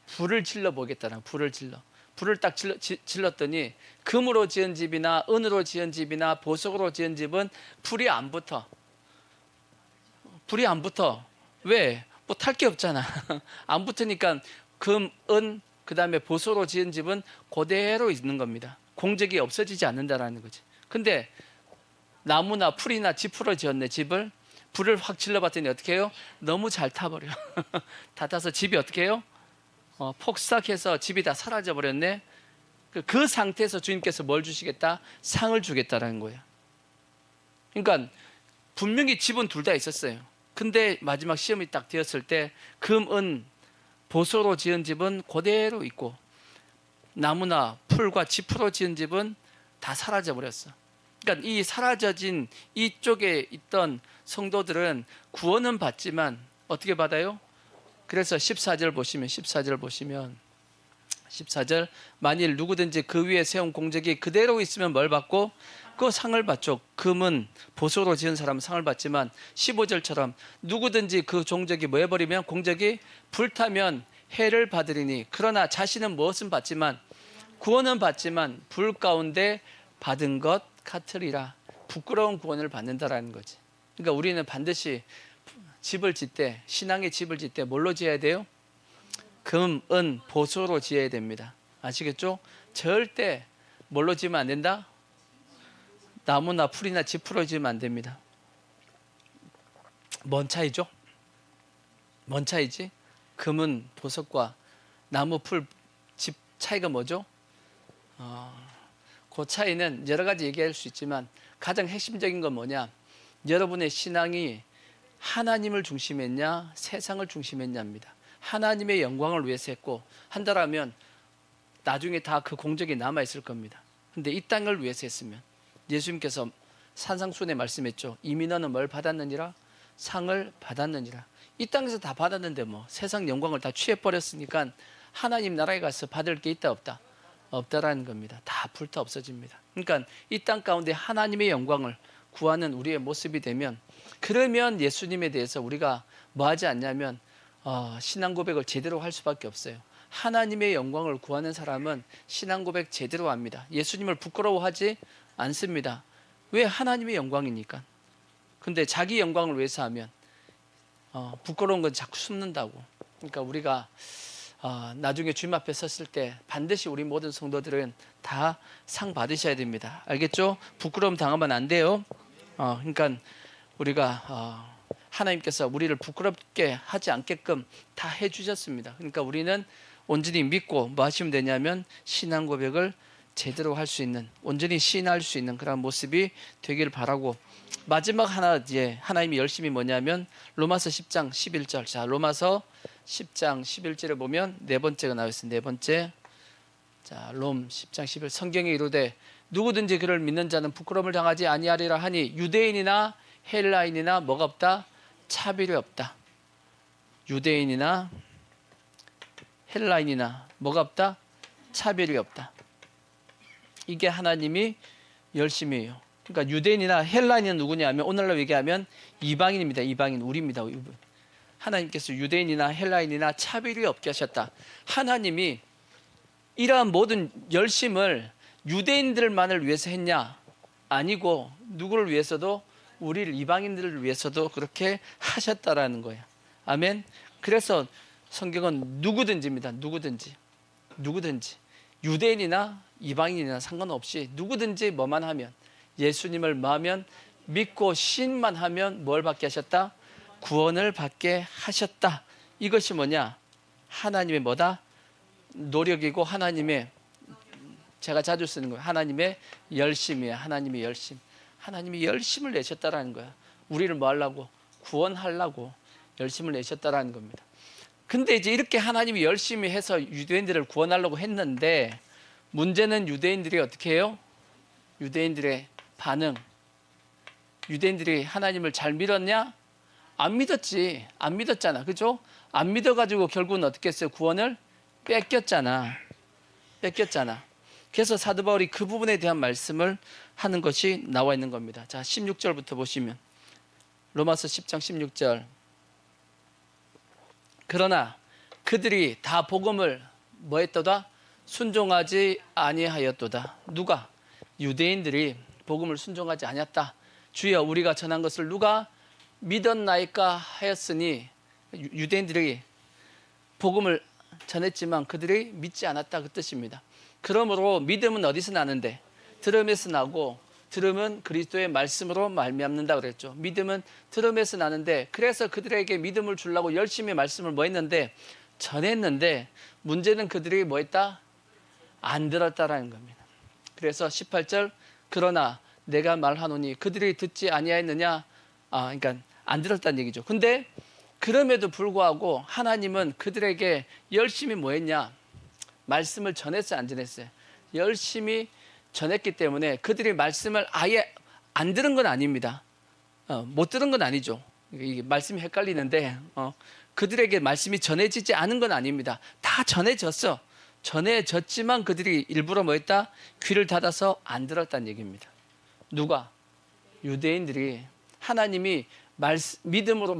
불을 질러 보겠다는, 불을 딱 질렀더니 금으로 지은 집이나 은으로 지은 집이나 보석으로 지은 집은 불이 안 붙어. 왜? 뭐 탈 게 없잖아. 안 붙으니까 금, 은, 그 다음에 보석으로 지은 집은 그대로 있는 겁니다. 공적이 없어지지 않는다라는 거지. 근데 나무나 풀이나 지프로 지었네, 집을. 불을 확 질러봤더니 어떻게 해요? 너무 잘 타버려. 다 타서 집이 어떻게 해요? 폭삭해서 집이 다 사라져 버렸네. 그 상태에서 주님께서 뭘 주시겠다? 상을 주겠다라는 거예요. 그러니까 분명히 집은 둘 다 있었어요. 근데 마지막 시험이 딱 되었을 때 금, 은, 보소로 지은 집은 그대로 있고 나무나 풀과 지프로 지은 집은 다 사라져 버렸어. 그러니까 이 사라져진 이쪽에 있던 성도들은 구원은 받지만 어떻게 받아요? 그래서 14절 보시면 14절 만일 누구든지 그 위에 세운 공적이 그대로 있으면 뭘 받고? 그 상을 받죠. 금은 보소로 지은 사람은 상을 받지만 15절처럼 누구든지 그 종적이 뭐 해버리면 공적이 불타면 해를 받으리니 그러나 자신은 무엇은 받지만 구원은 받지만 불 가운데 받은 것 같으리라. 부끄러운 구원을 받는다라는 거지. 그러니까 우리는 반드시 집을 짓 때, 신앙의 집을 짓 때 뭘로 지어야 돼요? 금, 은, 보소로 지어야 됩니다. 아시겠죠? 절대 뭘로 지으면 안 된다? 나무나 풀이나 지프로 지으면 안 됩니다. 뭔 차이죠? 뭔 차이지? 금은 보석과 나무, 풀, 집 차이가 뭐죠? 그 차이는 여러 가지 얘기할 수 있지만 가장 핵심적인 건 뭐냐? 여러분의 신앙이 하나님을 중심했냐, 세상을 중심했냐입니다. 하나님의 영광을 위해서 했고 한다라면 나중에 다 그 공적이 남아 있을 겁니다. 근데 이 땅을 위해서 했으면 예수님께서 산상수훈에 말씀했죠. 이미 너는 뭘 받았느니라? 상을 받았느니라. 이 땅에서 다 받았는데 뭐 세상 영광을 다 취해버렸으니까 하나님 나라에 가서 받을 게 있다 없다? 없다라는 겁니다. 다 불타 없어집니다. 그러니까 이 땅 가운데 하나님의 영광을 구하는 우리의 모습이 되면 그러면 예수님에 대해서 우리가 뭐 하지 않냐면 신앙 고백을 제대로 할 수밖에 없어요. 하나님의 영광을 구하는 사람은 신앙 고백 제대로 합니다. 예수님을 부끄러워하지 않습니다. 왜? 하나님의 영광이니까. 근데 자기 영광을 위해서 하면 부끄러운 건 자꾸 숨는다고. 그러니까 우리가 나중에 주님 앞에 섰을 때 반드시 우리 모든 성도들은 다 상 받으셔야 됩니다. 알겠죠? 부끄러움 당하면 안 돼요. 그러니까 우리가 하나님께서 우리를 부끄럽게 하지 않게끔 다 해주셨습니다. 그러니까 우리는 온전히 믿고 뭐 하시면 되냐면 신앙 고백을 제대로 할 수 있는, 온전히 시인할 수 있는 그런 모습이 되길 바라고, 마지막 하나 이제 하나님의 열심이 뭐냐면 로마서 10장 11절. 자, 로마서 10장 11절에 보면 네 번째가 나와 있습니다. 네 번째. 자, 롬 10장 11. 성경에 이르되 누구든지 그를 믿는 자는 부끄러움을 당하지 아니하리라 하니 유대인이나 헬라인이나 뭐가 없다? 차별이 없다. 유대인이나 헬라인이나 뭐가 없다? 차별이 없다. 이게 하나님이 열심이에요. 그러니까 유대인이나 헬라인은 누구냐면 오늘날 얘기하면 이방인입니다. 이방인, 우리입니다. 하나님께서 유대인이나 헬라인이나 차별이 없게 하셨다. 하나님이 이러한 모든 열심을 유대인들만을 위해서 했냐? 아니고 누구를 위해서도, 우리를 이방인들을 위해서도 그렇게 하셨다라는 거예요. 아멘. 그래서 성경은 누구든지입니다. 누구든지 유대인이나 이방인이나 상관없이 누구든지 뭐만 하면, 예수님을 뭐하면 믿고 신만 하면 뭘 받게 하셨다? 구원을 받게 하셨다. 이것이 뭐냐? 하나님의 뭐다? 노력이고 하나님의, 제가 자주 쓰는 거예요. 하나님의 열심이에요. 하나님의 열심. 하나님이 열심을 내셨다라는 거야. 우리를 뭐 하려고? 구원하려고 열심을 내셨다라는 겁니다. 근데 이제 이렇게 하나님이 열심히 해서 유대인들을 구원하려고 했는데 문제는 유대인들이 어떻게 해요? 유대인들의 반응. 유대인들이 하나님을 잘 믿었냐? 안 믿었지. 안 믿었잖아. 그죠? 안 믿어가지고 결국은 어떻게 했어요? 구원을 뺏겼잖아. 그래서 사도 바울이 그 부분에 대한 말씀을 하는 것이 나와 있는 겁니다. 자, 16절부터 보시면 로마서 10장 16절. 그러나 그들이 다 복음을 뭐 했도다? 순종하지 아니하였도다. 누가? 유대인들이 복음을 순종하지 아니었다. 주여 우리가 전한 것을 누가 믿었나이까 하였으니, 유대인들이 복음을 전했지만 그들이 믿지 않았다, 그 뜻입니다. 그러므로 믿음은 어디서 나는데? 들음에서 나고, 들음은 그리스도의 말씀으로 말미암는다 그랬죠. 믿음은 들음에서 나는데, 그래서 그들에게 믿음을 주려고 열심히 말씀을 뭐 했는데? 전했는데, 문제는 그들이 뭐 했다? 안 들었다라는 겁니다. 그래서 18절, 그러나 내가 말하노니 그들이 듣지 아니하였느냐? 그러니까 안 들었다는 얘기죠. 근데 그럼에도 불구하고 하나님은 그들에게 열심히 뭐 했냐? 말씀을 전했어요, 안 전했어요? 열심히 전했기 때문에 그들이 말씀을 아예 안 들은 건 아닙니다. 못 들은 건 아니죠. 이게 말씀이 헷갈리는데, 그들에게 말씀이 전해지지 않은 건 아닙니다. 다 전해졌어. 전해졌지만 그들이 일부러 뭐 했다? 귀를 닫아서 안 들었다는 얘기입니다. 누가? 유대인들이. 하나님이 믿음으로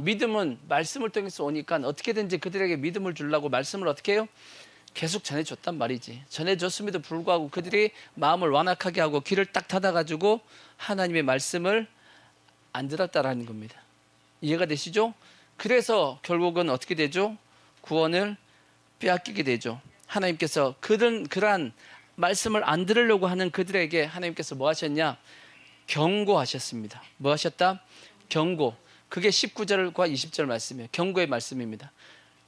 믿음은 말씀을 통해서 오니까 어떻게든지 그들에게 믿음을 주려고 말씀을 어떻게 해요? 계속 전해줬단 말이지. 전해줬음에도 불구하고 그들이 마음을 완악하게 하고 귀를 딱 닫아가지고 하나님의 말씀을 안 들었다라는 겁니다. 이해가 되시죠? 그래서 결국은 어떻게 되죠? 구원을 빼앗기게 되죠. 하나님께서 그러한 말씀을 안 들으려고 하는 그들에게 하나님께서 뭐 하셨냐? 경고하셨습니다. 뭐 하셨다? 경고. 그게 19절과 20절 말씀이에요. 경고의 말씀입니다.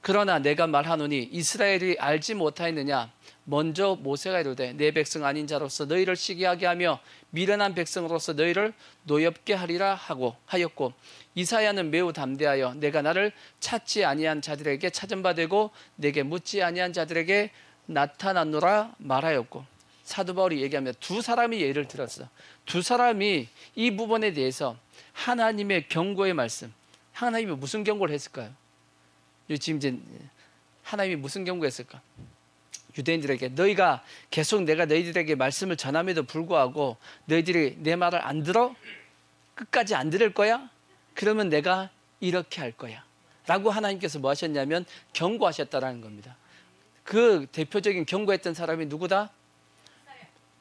그러나 내가 말하노니 이스라엘이 알지 못하였느냐? 먼저 모세가 이르되 내 백성 아닌 자로서 너희를 시기하게 하며 미련한 백성으로서 너희를 노엽게 하리라 하였고, 이사야는 매우 담대하여 내가 나를 찾지 아니한 자들에게 찾은 바 되고 내게 묻지 아니한 자들에게 나타났노라 말하였고. 사도 바울이 얘기하면 두 사람이 예를 들었어. 두 사람이 이 부분에 대해서 하나님의 경고의 말씀, 하나님이 무슨 경고를 했을까요? 지금 이제 하나님이 무슨 경고했을까? 유대인들에게 너희가 계속 내가 너희들에게 말씀을 전함에도 불구하고 너희들이 내 말을 안 들어? 끝까지 안 들을 거야? 그러면 내가 이렇게 할 거야 라고 하나님께서 뭐 하셨냐면 경고하셨다라는 겁니다. 그 대표적인 경고했던 사람이 누구다?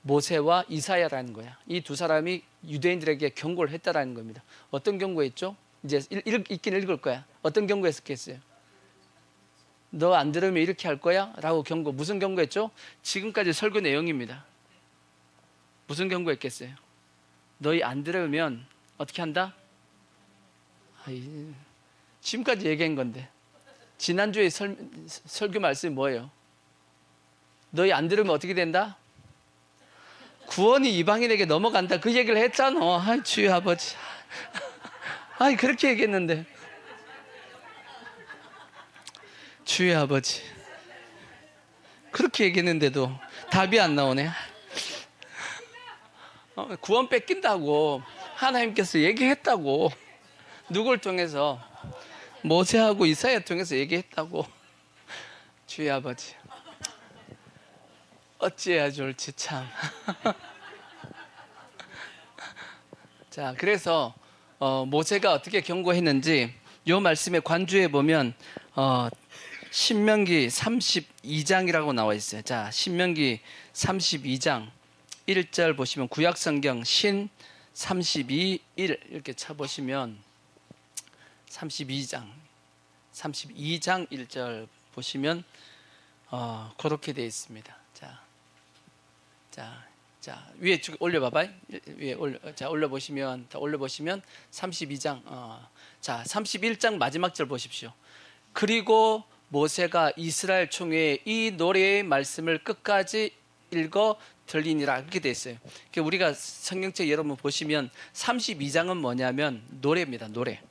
모세와 이사야라는 거야. 이 두 사람이 유대인들에게 경고를 했다라는 겁니다. 어떤 경고했죠? 이제 읽긴 읽을 거야. 어떤 경고했겠어요? 너 안 들으면 이렇게 할 거야? 라고 경고. 무슨 경고했죠? 지금까지 설교 내용입니다. 무슨 경고했겠어요? 너희 안 들으면 어떻게 한다? 지금까지 얘기한 건데. 지난주에 설교 말씀이 뭐예요? 너희 안 들으면 어떻게 된다? 구원이 이방인에게 넘어간다. 그 얘기를 했잖아. 주여 아버지. 그렇게 얘기했는데. 주여 아버지. 그렇게 얘기했는데도 답이 안 나오네. 구원 뺏긴다고 하나님께서 얘기했다고. 누굴 통해서? 모세하고 이사야 통해서 얘기했다고. 주여 아버지. 어찌해야 좋을지 참. 자, 그래서 모세가 어떻게 경고했는지 이 말씀에 관주해 보면 신명기 32장이라고 나와 있어요. 자, 신명기 32장 1절 보시면 구약성경 신 32일 이렇게 쳐보시면 32장 1절 보시면 그렇게 되어 있습니다. 자 위에 올려봐봐. 위에 올려보시면 32장. 자 31장 마지막 절 보십시오. 그리고 모세가 이스라엘 총회에 이 노래의 말씀을 끝까지 읽어 들리니라. 그렇게 되어 있어요. 우리가 성경책 여러분 보시면 32장은 뭐냐면 노래입니다. 노래.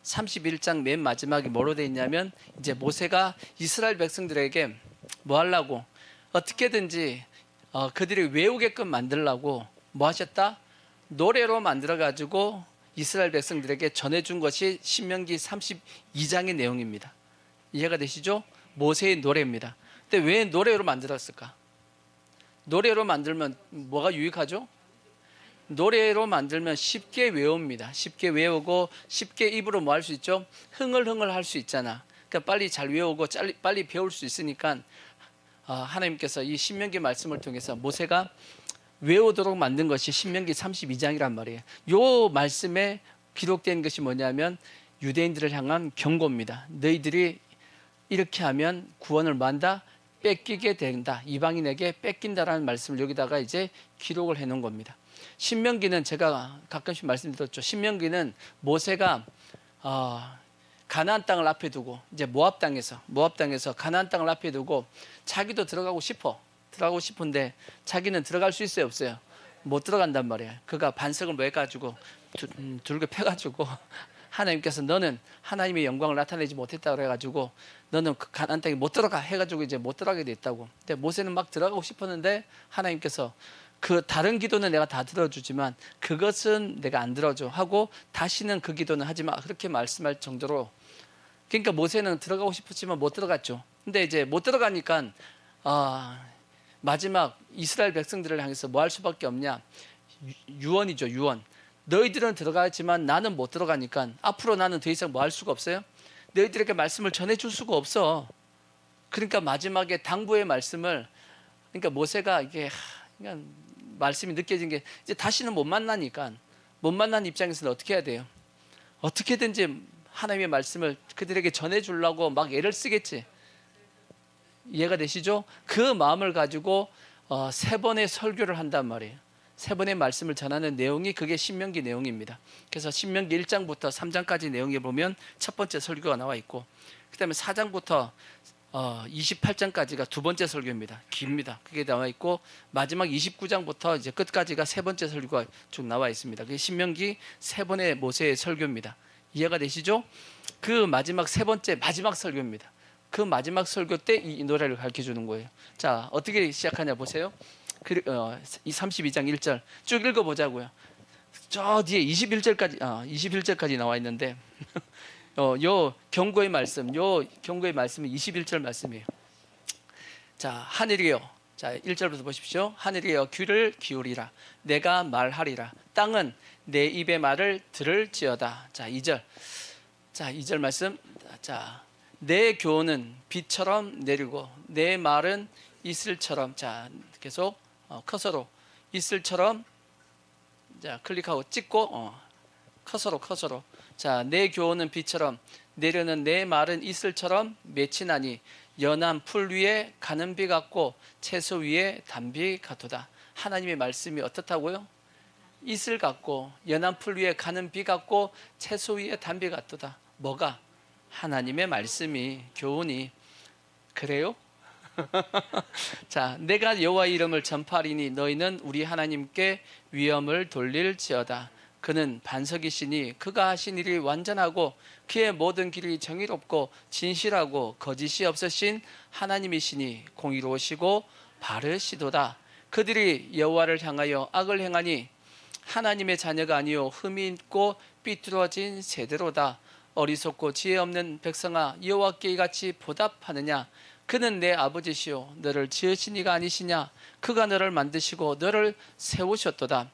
31장 맨 마지막에 뭐로 되어 있냐면 이제 모세가 이스라엘 백성들에게 뭐 하려고 어떻게든지 그들이 외우게끔 만들려고 뭐 하셨다? 노래로 만들어가지고 이스라엘 백성들에게 전해준 것이 신명기 32장의 내용입니다. 이해가 되시죠? 모세의 노래입니다. 근데 왜 노래로 만들었을까? 노래로 만들면 뭐가 유익하죠? 노래로 만들면 쉽게 외웁니다. 쉽게 외우고 쉽게 입으로 뭐 할 수 있죠? 흥얼흥얼 할 수 있잖아. 그러니까 빨리 잘 외우고 빨리 배울 수 있으니까 하나님께서 이 신명기 말씀을 통해서 모세가 외우도록 만든 것이 신명기 32장이란 말이에요. 요 말씀에 기록된 것이 뭐냐면 유대인들을 향한 경고입니다. 너희들이 이렇게 하면 구원을 만다 뺏기게 된다. 이방인에게 뺏긴다라는 말씀을 여기다가 이제 기록을 해놓은 겁니다. 신명기는 제가 가끔씩 말씀드렸죠. 신명기는 모세가 가나안 땅을 앞에 두고 이제 모압 땅에서 가나안 땅을 앞에 두고 자기도 들어가고 싶은데 자기는 들어갈 수 있어요, 없어요? 못 들어간단 말이에요. 그가 반석을 뭐 해가지고 둘게 펴가지고 하나님께서 너는 하나님의 영광을 나타내지 못했다 그래가지고 너는 그 가나안 땅에 못 들어가 해가지고 이제 못 들어가게 됐다고. 근데 모세는 막 들어가고 싶었는데 하나님께서 그 다른 기도는 내가 다 들어주지만 그것은 내가 안 들어줘 하고 다시는 그 기도는 하지 마 그렇게 말씀할 정도로. 그러니까 모세는 들어가고 싶었지만 못 들어갔죠. 근데 이제 못 들어가니까 마지막 이스라엘 백성들을 향해서 뭐 할 수밖에 없냐? 유언이죠, 유언. 너희들은 들어가지만 나는 못 들어가니까 앞으로 나는 더 이상 뭐 할 수가 없어요. 너희들에게 말씀을 전해줄 수가 없어. 그러니까 마지막에 당부의 말씀을, 그러니까 모세가 이게 그냥 말씀이 느껴진 게 이제 다시는 못 만나니까 못 만난 입장에서는 어떻게 해야 돼요? 어떻게든지 하나님의 말씀을 그들에게 전해주려고 막 애를 쓰겠지. 이해가 되시죠? 그 마음을 가지고 3번의 설교를 한단 말이에요. 3번의 말씀을 전하는 내용이 그게 신명기 내용입니다. 그래서 신명기 1장부터 3장까지 내용에 보면 첫 번째 설교가 나와 있고 그 다음에 4장부터 28장까지가 두 번째 설교입니다. 깁니다. 그게 나와 있고 마지막 29장부터 이제 끝까지가 세 번째 설교가 쭉 나와 있습니다. 그게 신명기 3번의 모세의 설교입니다. 이해가 되시죠? 그 마지막 세 번째 마지막 설교입니다. 그 마지막 설교 때 이 노래를 가르쳐 주는 거예요. 자, 어떻게 시작하냐 보세요. 이 32장 1절 쭉 읽어보자고요. 저 뒤에 21절까지 나와 있는데 요 경고의 말씀은 21절 말씀이에요. 자, 하늘이여. 자, 1절부터 보십시오. 하늘이여 귀를 기울이라. 내가 말하리라. 땅은 내 입의 말을 들을지어다. 자, 2절. 자, 2절 말씀. 자, 내 교훈은 비처럼 내리고 내 말은 이슬처럼. 자, 계속 커서로 이슬처럼. 자, 클릭하고 찍고 커서로. 자, 내 교훈은 비처럼 내려는 내 말은 이슬처럼 맺히나니 연한 풀 위에 가는 비 같고 채소 위에 단비 같도다. 하나님의 말씀이 어떻다고요? 이슬 같고 연한 풀 위에 가는 비 같고 채소 위에 단비 같도다. 뭐가? 하나님의 말씀이, 교훈이. 그래요? 자, 내가 여호와의 이름을 전파하리니 너희는 우리 하나님께 위엄을 돌릴지어다. 그는 반석이시니 그가 하신 일이 완전하고 그의 모든 길이 정의롭고 진실하고 거짓이 없으신 하나님이시니 공의로우시고 바르시도다. 그들이 여호와를 향하여 악을 행하니 하나님의 자녀가 아니요 흠이 있고 삐뚤어진 세대로다. 어리석고 지혜 없는 백성아, 여호와께 이같이 보답하느냐? 그는 내 아버지시요 너를 지으신 이가 아니시냐? 그가 너를 만드시고 너를 세우셨도다.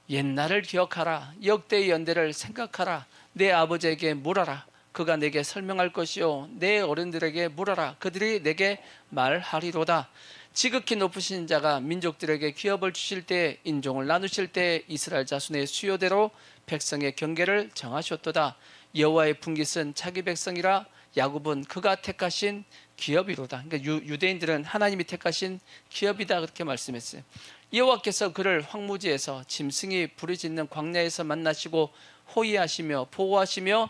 옛날을 기억하라. 역대의 연대를 생각하라. 내 아버지에게 물어라. 그가 내게 설명할 것이요 내 어른들에게 물어라. 그들이 내게 말하리로다. 지극히 높으신 자가 민족들에게 기업을 주실 때, 인종을 나누실 때 이스라엘 자손의 수요대로 백성의 경계를 정하셨도다. 여호와의 분깃은 자기 백성이라. 야곱은 그가 택하신 기업이로다. 그러니까 유대인들은 하나님이 택하신 기업이다 그렇게 말씀했어요. 여호와께서 그를 황무지에서 짐승이 부르짖는 광야에서 만나시고 호위하시며 보호하시며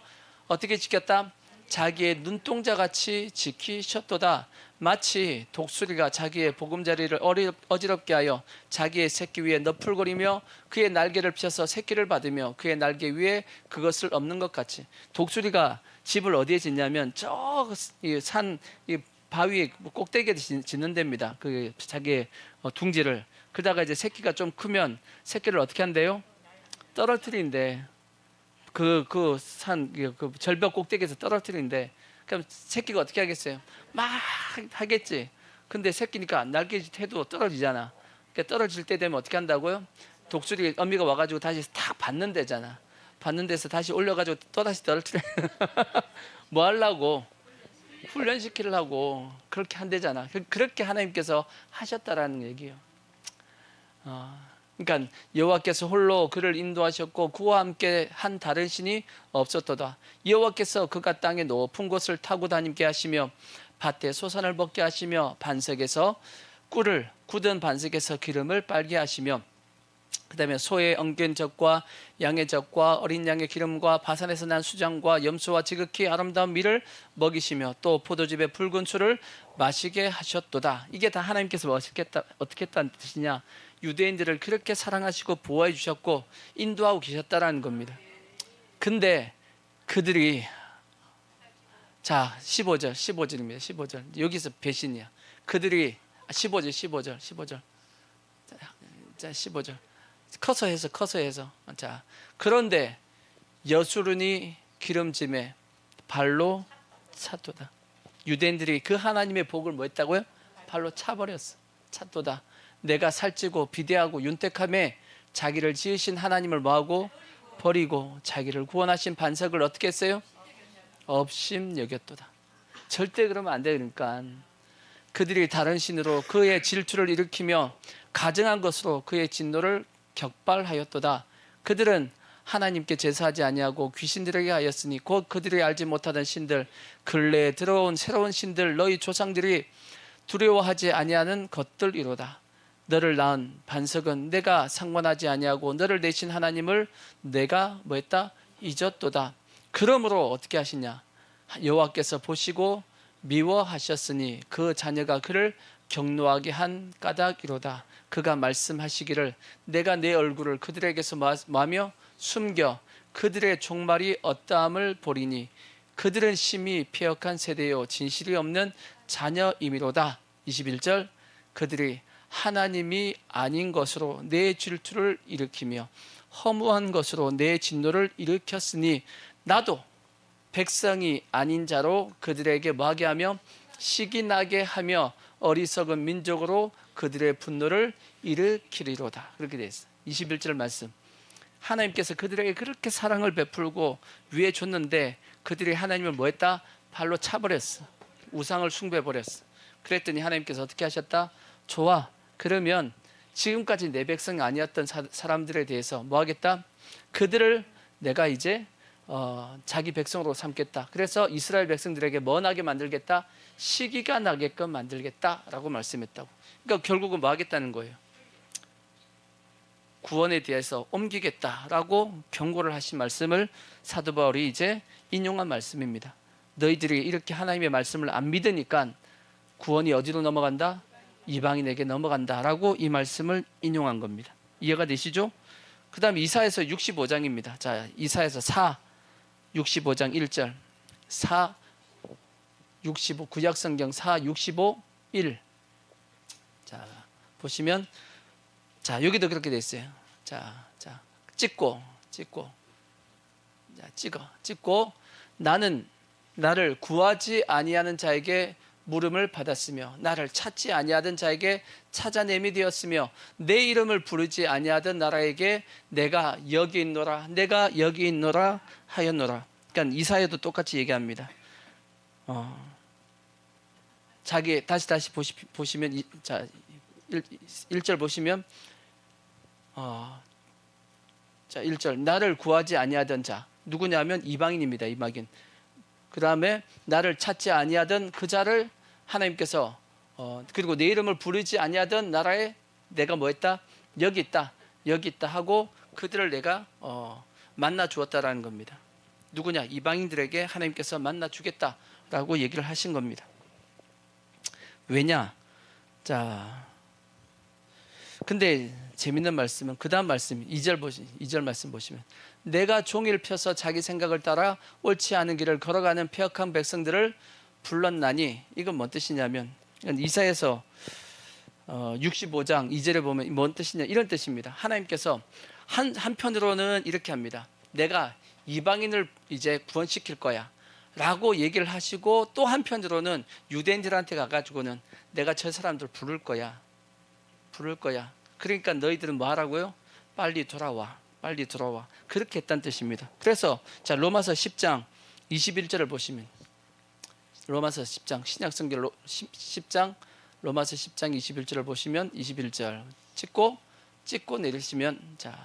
어떻게 지켰다? 자기의 눈동자같이 지키셨도다. 마치 독수리가 자기의 보금자리를 어지럽게 하여 자기의 새끼 위에 너풀거리며 그의 날개를 펴서 새끼를 받으며 그의 날개 위에 그것을 엎는 것 같이. 독수리가 집을 어디에 짓냐면 저 산 바위 꼭대기에 짓는 데입니다. 그 자기의 둥지를. 그러다가 이제 새끼가 좀 크면 새끼를 어떻게 한대요? 떨어뜨린대. 그 절벽 꼭대기에서 떨어뜨린대. 그럼 새끼가 어떻게 하겠어요? 막 하겠지. 근데 새끼니까 날개짓 해도 떨어지잖아. 그러니까 떨어질 때 되면 어떻게 한다고요? 독수리 어미가 와가지고 다시 탁 받는 데잖아. 받는 데서 다시 올려가지고 또 다시 떨어뜨려. 뭐 하려고? 훈련시키려고 그렇게 한대잖아. 그렇게 하나님께서 하셨다라는 얘기예요. 그러니까 여호와께서 홀로 그를 인도하셨고 그와 함께 한 다른 신이 없었도다. 여호와께서 그가 땅의 높은 곳을 타고 다니게 하시며 밭에 소산을 먹게 하시며 반석에서 꿀을 굳은 반석에서 기름을 빨게 하시며 그 다음에 소의 엉근 젖과 양의 젖과 어린 양의 기름과 바산에서 난 수장과 염소와 지극히 아름다운 밀을 먹이시며 또 포도즙의 붉은 술을 마시게 하셨도다. 이게 다 하나님께서 어떻게 했다는 뜻이냐? 유대인들을 그렇게 사랑하시고 보호해 주셨고 인도하고 계셨다라는 겁니다. 근데 그들이 자 15절입니다. 15절 여기서 배신이야. 그들이 15절 자 15절 커서 해서 자 그런데 여수르니 기름짐에 발로 찼도다. 유대인들이 그 하나님의 복을 뭐 했다고요? 발로 차버렸어. 찼도다. 내가 살찌고 비대하고 윤택함에 자기를 지으신 하나님을 뭐하고 버리고 자기를 구원하신 반석을 어떻게 했어요? 업심여겼도다. 절대 그러면 안 돼. 그러니까 그들이 다른 신으로 그의 질투를 일으키며 가증한 것으로 그의 진노를 격발하였도다. 그들은 하나님께 제사하지 아니하고 귀신들에게 하였으니 곧 그들이 알지 못하던 신들 근래에 들어온 새로운 신들 너희 조상들이 두려워하지 아니하는 것들이로다. 너를 낳은 반석은 내가 상관하지 아니하고 너를 내신 하나님을 내가 뭐했다? 잊었도다. 그러므로 어떻게 하시냐? 여호와께서 보시고 미워하셨으니 그 자녀가 그를 경노하게 한 까닭이로다. 그가 말씀하시기를 내가 내 얼굴을 그들에게서 마며 숨겨 그들의 종말이 어떠함을 보리니 그들은 심히 패역한 세대요 진실이 없는 자녀이미로다. 21절 그들이 하나님이 아닌 것으로 내 질투를 일으키며 허무한 것으로 내 진노를 일으켰으니 나도 백성이 아닌 자로 그들에게 뭐하게 하며 시기 나게 하며 어리석은 민족으로 그들의 분노를 일으키리로다. 그렇게 되어 있어요. 21절 말씀. 하나님께서 그들에게 그렇게 사랑을 베풀고 위해 줬는데 그들이 하나님을 뭐 했다? 발로 차버렸어. 우상을 숭배해버렸어. 그랬더니 하나님께서 어떻게 하셨다? 좋아. 그러면 지금까지 내 백성이 아니었던 사람들에 대해서 뭐 하겠다? 그들을 내가 이제 자기 백성으로 삼겠다. 그래서 이스라엘 백성들에게 뭐 나게 만들겠다? 시기가 나게끔 만들겠다라고 말씀했다고. 그러니까 결국은 뭐 하겠다는 거예요? 구원에 대해서 옮기겠다라고 경고를 하신 말씀을 사도 바울이 이제 인용한 말씀입니다. 너희들이 이렇게 하나님의 말씀을 안 믿으니까 구원이 어디로 넘어간다? 이방인에게 넘어간다라고 이 말씀을 인용한 겁니다. 이해가 되시죠? 그 다음 이사야서 65장입니다. 자, 이사야서 65장 1절 65 구약성경 65 1. 자 보시면 자 여기도 그렇게 돼 있어요. 자 찍고 찍고 나는 나를 구하지 아니하는 자에게 물음을 받았으며 나를 찾지 아니하던 자에게 찾아냄이 되었으며 내 이름을 부르지 아니하던 나라에게 내가 여기 있노라 하였노라. 그러니까 이사야도 똑같이 얘기합니다. 자기 다시 보시면 자 1절 보시면 자 1절 나를 구하지 아니하던 자 누구냐면 이방인입니다. 이방인. 그 다음에 나를 찾지 아니하던 그 자를 하나님께서 그리고 내 이름을 부르지 아니하던 나라에 내가 뭐했다? 여기 있다 하고 그들을 내가 만나 주었다라는 겁니다. 누구냐? 이방인들에게 하나님께서 만나 주겠다라고 얘기를 하신 겁니다. 왜냐? 자, 근데 재밌는 말씀은 그 다음 말씀 2절 말씀 보시면 내가 종일 펴서 자기 생각을 따라 옳지 않은 길을 걸어가는 패역한 백성들을 불렀나니 이건 뭔 뜻이냐면 이사야서 65장 2절에 보면 뭔 뜻이냐 이런 뜻입니다. 하나님께서 한편으로는 이렇게 합니다. 내가 이방인을 이제 구원시킬 거야 라고 얘기를 하시고 또 한편으로는 유대인들한테 가가지고는 내가 저 사람들 부를 거야. 그러니까 너희들은 뭐 하라고요? 빨리 돌아와. 그렇게 했다는 뜻입니다. 그래서 자 로마서 10장 21절을 보시면 로마서 10장 신약성경 10장 로마서 10장 21절을 보시면 21절 찍고 내리시면 자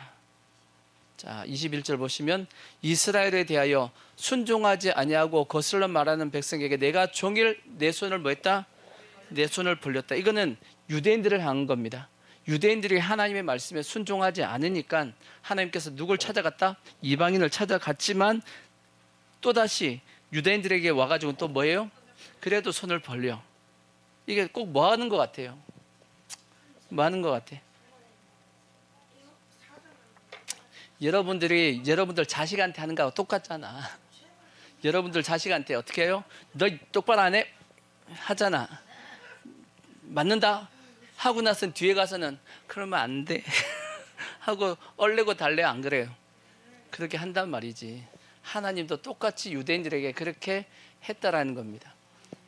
21절 보시면 이스라엘에 대하여 순종하지 아니하고 거슬러 말하는 백성에게 내가 종일 내 손을 뭐 했다? 내 손을 벌렸다. 이거는 유대인들을 향한 겁니다. 유대인들이 하나님의 말씀에 순종하지 않으니까 하나님께서 누굴 찾아갔다? 이방인을 찾아갔지만 또다시 유대인들에게 와가지고 또 뭐예요? 그래도 손을 벌려. 이게 꼭 뭐 하는 것 같아요? 뭐 하는 것 같아? 여러분들 자식한테 하는 거하고 똑같잖아. 여러분들 자식한테 어떻게 해요? 너 똑바로 안 해? 하잖아. 맞는다? 하고 나서 뒤에 가서는 그러면 안 돼. 하고 얼레고 달래 안 그래요? 그렇게 한단 말이지. 하나님도 똑같이 유대인들에게 그렇게 했다라는 겁니다.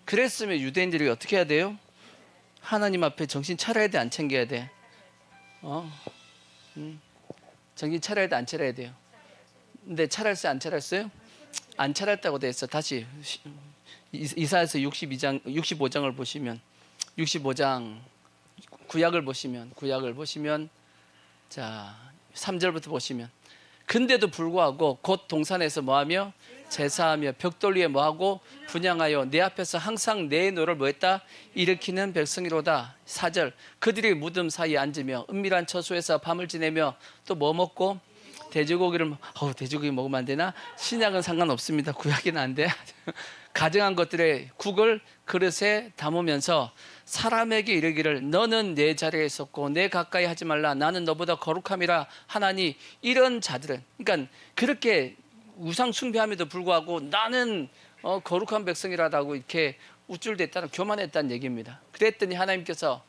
그랬으면 유대인들이 어떻게 해야 돼요? 하나님 앞에 정신 차려야 돼, 안 챙겨야 돼? 정신 차려야 돼, 안 차려야 돼요? 근데 차렸어요, 안 차렸어요? 안 차렸다고 돼 있어. 다시 이사야서 65장을 보시면 65장 구약을 보시면 자 3절부터 보시면 근데도 불구하고 곧 동산에서 뭐하며 제사하며 벽돌 위에 뭐하고 분향하여 내 앞에서 항상 내 노를 뭐했다? 일으키는 백성이로다. 4절 그들이 무덤 사이에 앉으며 은밀한 처소에서 밤을 지내며 또 뭐 먹고 돼지고기를 돼지고기 먹으면 안 되나? 신약은 상관없습니다. 구약은 안 돼. 가증한 것들의 국을 그릇에 담으면서 사람에게 이르기를 너는 내 자리에 있었고 내 가까이 하지 말라 나는 너보다 거룩함이라 하나니 이런 자들은 그러니까 그렇게 우상 숭배함에도 불구하고 나는 거룩한 백성이라고 이렇게 우쭐댔다는 교만했다는 얘기입니다. 그랬더니 하나님께서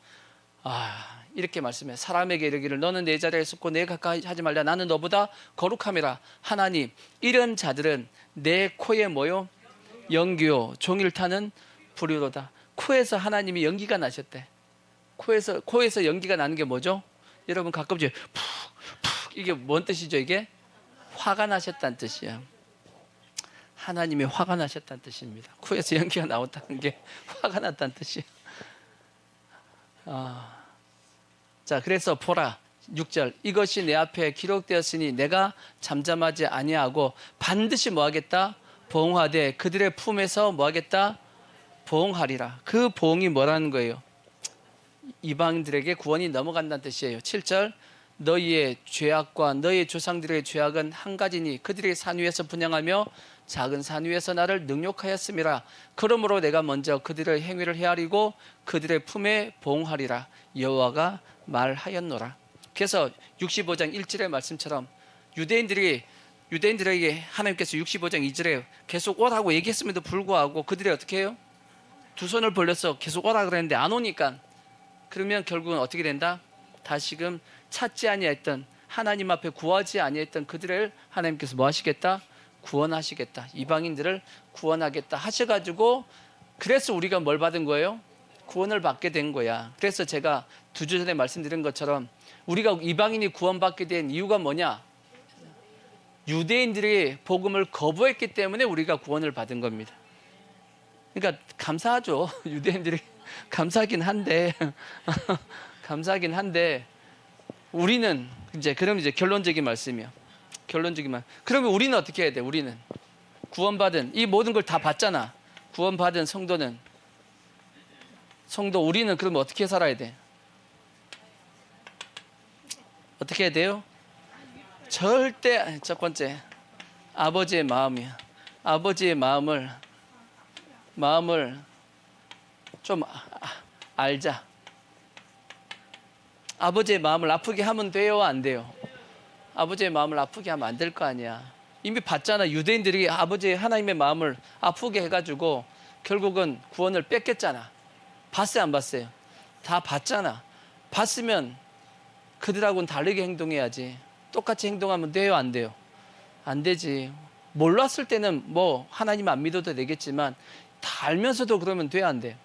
이렇게 말씀해 사람에게 이르기를 너는 내 자리에 있었고 내 가까이 하지 말라 나는 너보다 거룩함이라 하나니 이런 자들은 내 코에 뭐요? 연기요 종일 타는 불이로다. 코에서 하나님이 연기가 나셨대. 코에서 연기가 나는 게 뭐죠? 여러분 가끔 푹 이게 뭔 뜻이죠? 이게 화가 나셨다는 뜻이야. 하나님이 화가 나셨다는 뜻입니다. 코에서 연기가 나왔다는 게 화가 났다는 뜻이야. 자 그래서 보라 6절 이것이 내 앞에 기록되었으니 내가 잠잠하지 아니하고 반드시 뭐하겠다? 보응하되 그들의 품에서 뭐하겠다? 보응하리라. 그 보응이 뭐라는 거예요? 이방인들에게 구원이 넘어간다는 뜻이에요. 7절 너희의 죄악과 너희의 조상들의 죄악은 한 가지니 그들이 산 위에서 분향하며 작은 산 위에서 나를 능욕하였음이라. 그러므로 내가 먼저 그들의 행위를 헤아리고 그들의 품에 보응하리라. 여호와가 말하였노라. 그래서 65장 1절의 말씀처럼 유대인들에게 하나님께서 65장 2절에 계속 오라고 얘기했음에도 불구하고 그들이 어떻게 해요? 두 손을 벌려서 계속 오라 그랬는데 안 오니까 그러면 결국은 어떻게 된다? 다시금 찾지 아니했던 하나님 앞에 구하지 아니했던 그들을 하나님께서 뭐 하시겠다? 구원하시겠다. 이방인들을 구원하겠다 하셔가지고 그래서 우리가 뭘 받은 거예요? 구원을 받게 된 거야. 그래서 제가 2주 전에 말씀드린 것처럼 우리가 이방인이 구원받게 된 이유가 뭐냐? 유대인들이 복음을 거부했기 때문에 우리가 구원을 받은 겁니다. 그러니까 감사하죠. 유대인들이 감사하긴 한데 감사하긴 한데 우리는 그럼 이제 결론적인 말씀이요. 그러면 우리는 어떻게 해야 돼? 우리는 구원받은 이 모든 걸 다 받잖아. 구원받은 성도 우리는 그러면 어떻게 살아야 돼? 어떻게 해야 돼요? 절대 첫 번째 아버지의 마음이야. 아버지의 마음을 좀 알자. 아버지의 마음을 아프게 하면 돼요, 안 돼요? 아버지의 마음을 아프게 하면 안 될 거 아니야. 이미 봤잖아. 유대인들이 아버지의 하나님의 마음을 아프게 해가지고 결국은 구원을 뺏겼잖아. 봤어요, 안 봤어요? 다 봤잖아. 봤으면 그들하고는 다르게 행동해야지. 똑같이 행동하면 돼요, 안 돼요? 안 되지. 몰랐을 때는 뭐 하나님 안 믿어도 되겠지만 다 알면서도 그러면 돼요, 안 돼요?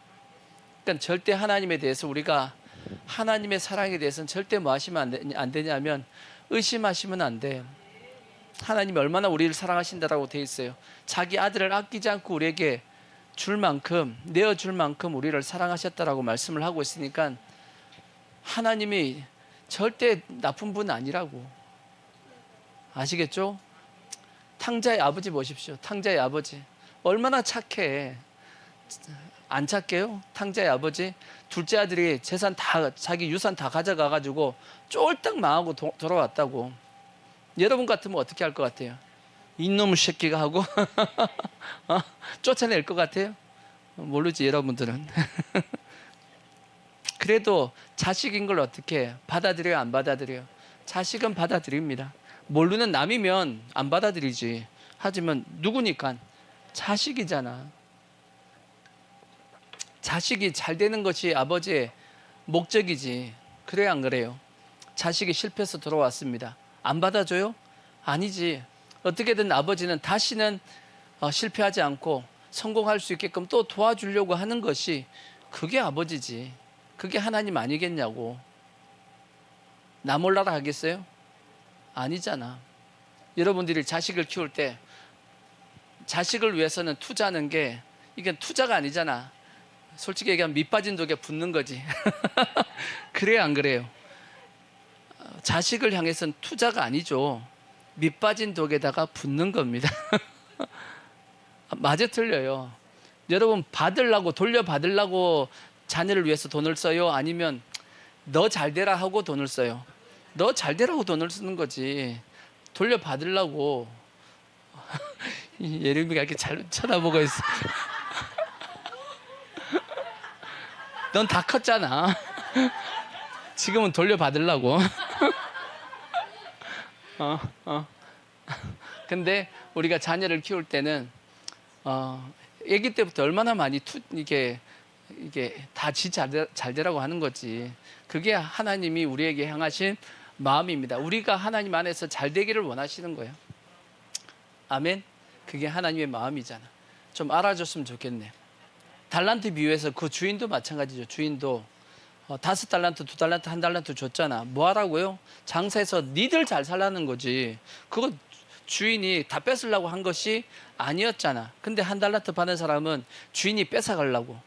그러니까 절대 하나님에 대해서 우리가 하나님의 사랑에 대해서는 절대 뭐 하시면 안 되냐면 의심하시면 안 돼요. 하나님이 얼마나 우리를 사랑하신다라고 돼 있어요. 자기 아들을 아끼지 않고 우리에게 줄 만큼, 내어 줄 만큼 우리를 사랑하셨다라고 말씀을 하고 있으니까 하나님이 절대 나쁜 분 아니라고. 아시겠죠? 탕자의 아버지 보십시오. 탕자의 아버지 얼마나 착해. 안 착해요? 탕자의 아버지 둘째 아들이 재산 다, 자기 유산 다 가져가 가지고 쫄딱 망하고 돌아왔다고. 여러분 같으면 어떻게 할 것 같아요? 이놈의 새끼가 하고 쫓아낼 것 같아요? 모르지 여러분들은. 그래도 자식인 걸 어떻게 받아들여요? 안 받아들여요? 자식은 받아들입니다. 모르는 남이면 안 받아들이지. 하지만 누구니까? 자식이잖아. 자식이 잘 되는 것이 아버지의 목적이지. 그래요, 안 그래요? 자식이 실패해서 돌아왔습니다. 안 받아줘요? 아니지. 어떻게든 아버지는 다시는 실패하지 않고 성공할 수 있게끔 또 도와주려고 하는 것이 그게 아버지지. 그게 하나님 아니겠냐고. 나 몰라라 하겠어요? 아니잖아. 여러분들이 자식을 키울 때 자식을 위해서는 투자하는 게 이게 투자가 아니잖아. 솔직히 얘기하면 밑 빠진 독에 붙는 거지. 그래요, 안 그래요? 자식을 향해서는 투자가 아니죠. 밑 빠진 독에다가 붙는 겁니다. 맞아 틀려요. 여러분 받으려고 돌려받으려고 자녀를 위해서 돈을 써요? 아니면 너 잘되라 하고 돈을 써요? 너 잘되라고 돈을 쓰는 거지. 돌려받으려고. 예림이가 이렇게 잘 쳐다보고 있어. 넌 다 컸잖아. 지금은 돌려받으려고. 근데 우리가 자녀를 키울 때는 아기 때부터 얼마나 많이 이게 다 지 잘되라고 하는 거지. 그게 하나님이 우리에게 향하신 마음입니다. 우리가 하나님 안에서 잘 되기를 원하시는 거예요. 아멘. 그게 하나님의 마음이잖아. 좀 알아줬으면 좋겠네. 달란트 비유에서 그 주인도 마찬가지죠. 주인도 5달란트, 2달란트, 1달란트 줬잖아. 뭐 하라고요? 장사해서 니들 잘 살라는 거지. 그거 주인이 다 뺏으려고 한 것이 아니었잖아. 근데 1달란트 받은 사람은 주인이 뺏어가려고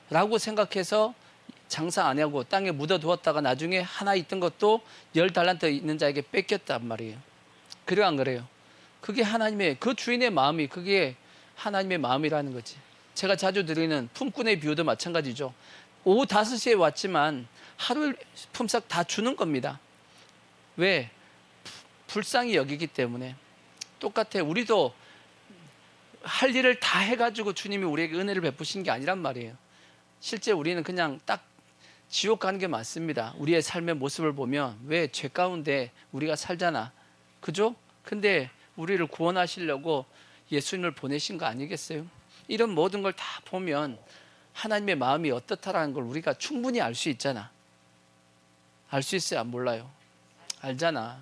라고 생각해서 장사 안 하고 땅에 묻어두었다가 나중에 하나 있던 것도 10달란트 있는 자에게 뺏겼단 말이에요. 그래요, 안 그래요? 그게 하나님의, 그 주인의 마음이, 그게 하나님의 마음이라는 거지. 제가 자주 드리는 품꾼의 비유도 마찬가지죠. 오후 5시에 왔지만 하루 품삯 다 주는 겁니다. 왜? 불쌍히 여기기 때문에. 똑같아. 우리도 할 일을 다 해가지고 주님이 우리에게 은혜를 베푸신 게 아니란 말이에요. 실제 우리는 그냥 딱 지옥 가는 게 맞습니다. 우리의 삶의 모습을 보면 왜 죄 가운데 우리가 살잖아. 그죠? 근데 우리를 구원하시려고 예수님을 보내신 거 아니겠어요? 이런 모든 걸 다 보면 하나님의 마음이 어떻다라는 걸 우리가 충분히 알 수 있잖아. 알 수 있어요? 안 몰라요? 알잖아.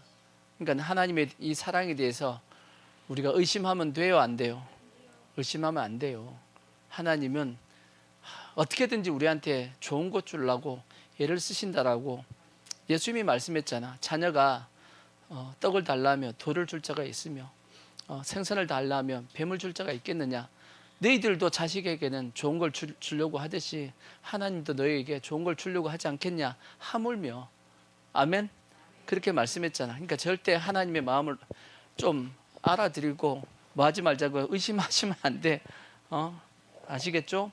그러니까 하나님의 이 사랑에 대해서 우리가 의심하면 돼요? 안 돼요? 의심하면 안 돼요. 하나님은 어떻게든지 우리한테 좋은 것 주려고 애를 쓰신다라고 예수님이 말씀했잖아. 자녀가 떡을 달라며 돌을 줄 자가 있으며 생선을 달라면 뱀을 줄 자가 있겠느냐. 너희들도 자식에게는 좋은 걸 주려고 하듯이 하나님도 너희에게 좋은 걸 주려고 하지 않겠냐. 하물며. 아멘. 그렇게 말씀했잖아. 그러니까 절대 하나님의 마음을 좀 알아드리고 뭐 하지 말자고 의심하시면 안 돼. 아시겠죠?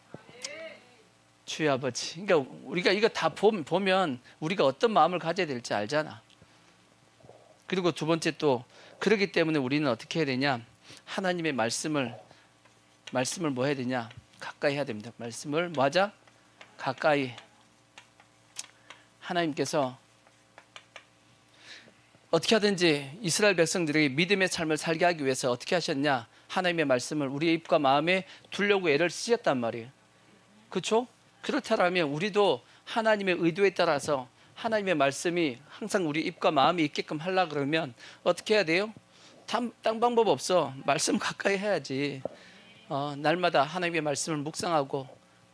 주의 아버지. 그러니까 우리가 이거 다 보면 우리가 어떤 마음을 가져야 될지 알잖아. 그리고 두 번째 또 그렇기 때문에 우리는 어떻게 해야 되냐? 하나님의 말씀을 뭐 해야 되냐? 가까이 해야 됩니다. 말씀을 뭐 하자? 가까이. 하나님께서 어떻게 하든지 이스라엘 백성들이 믿음의 삶을 살게 하기 위해서 어떻게 하셨냐? 하나님의 말씀을 우리의 입과 마음에 두려고 애를 쓰셨단 말이에요. 그렇죠? 그렇다면 우리도 하나님의 의도에 따라서 하나님의 말씀이 항상 우리 입과 마음이 있게끔 하려고 그러면 어떻게 해야 돼요? 딴 방법 없어. 말씀 가까이 해야지. 날마다 하나님의 말씀을 묵상하고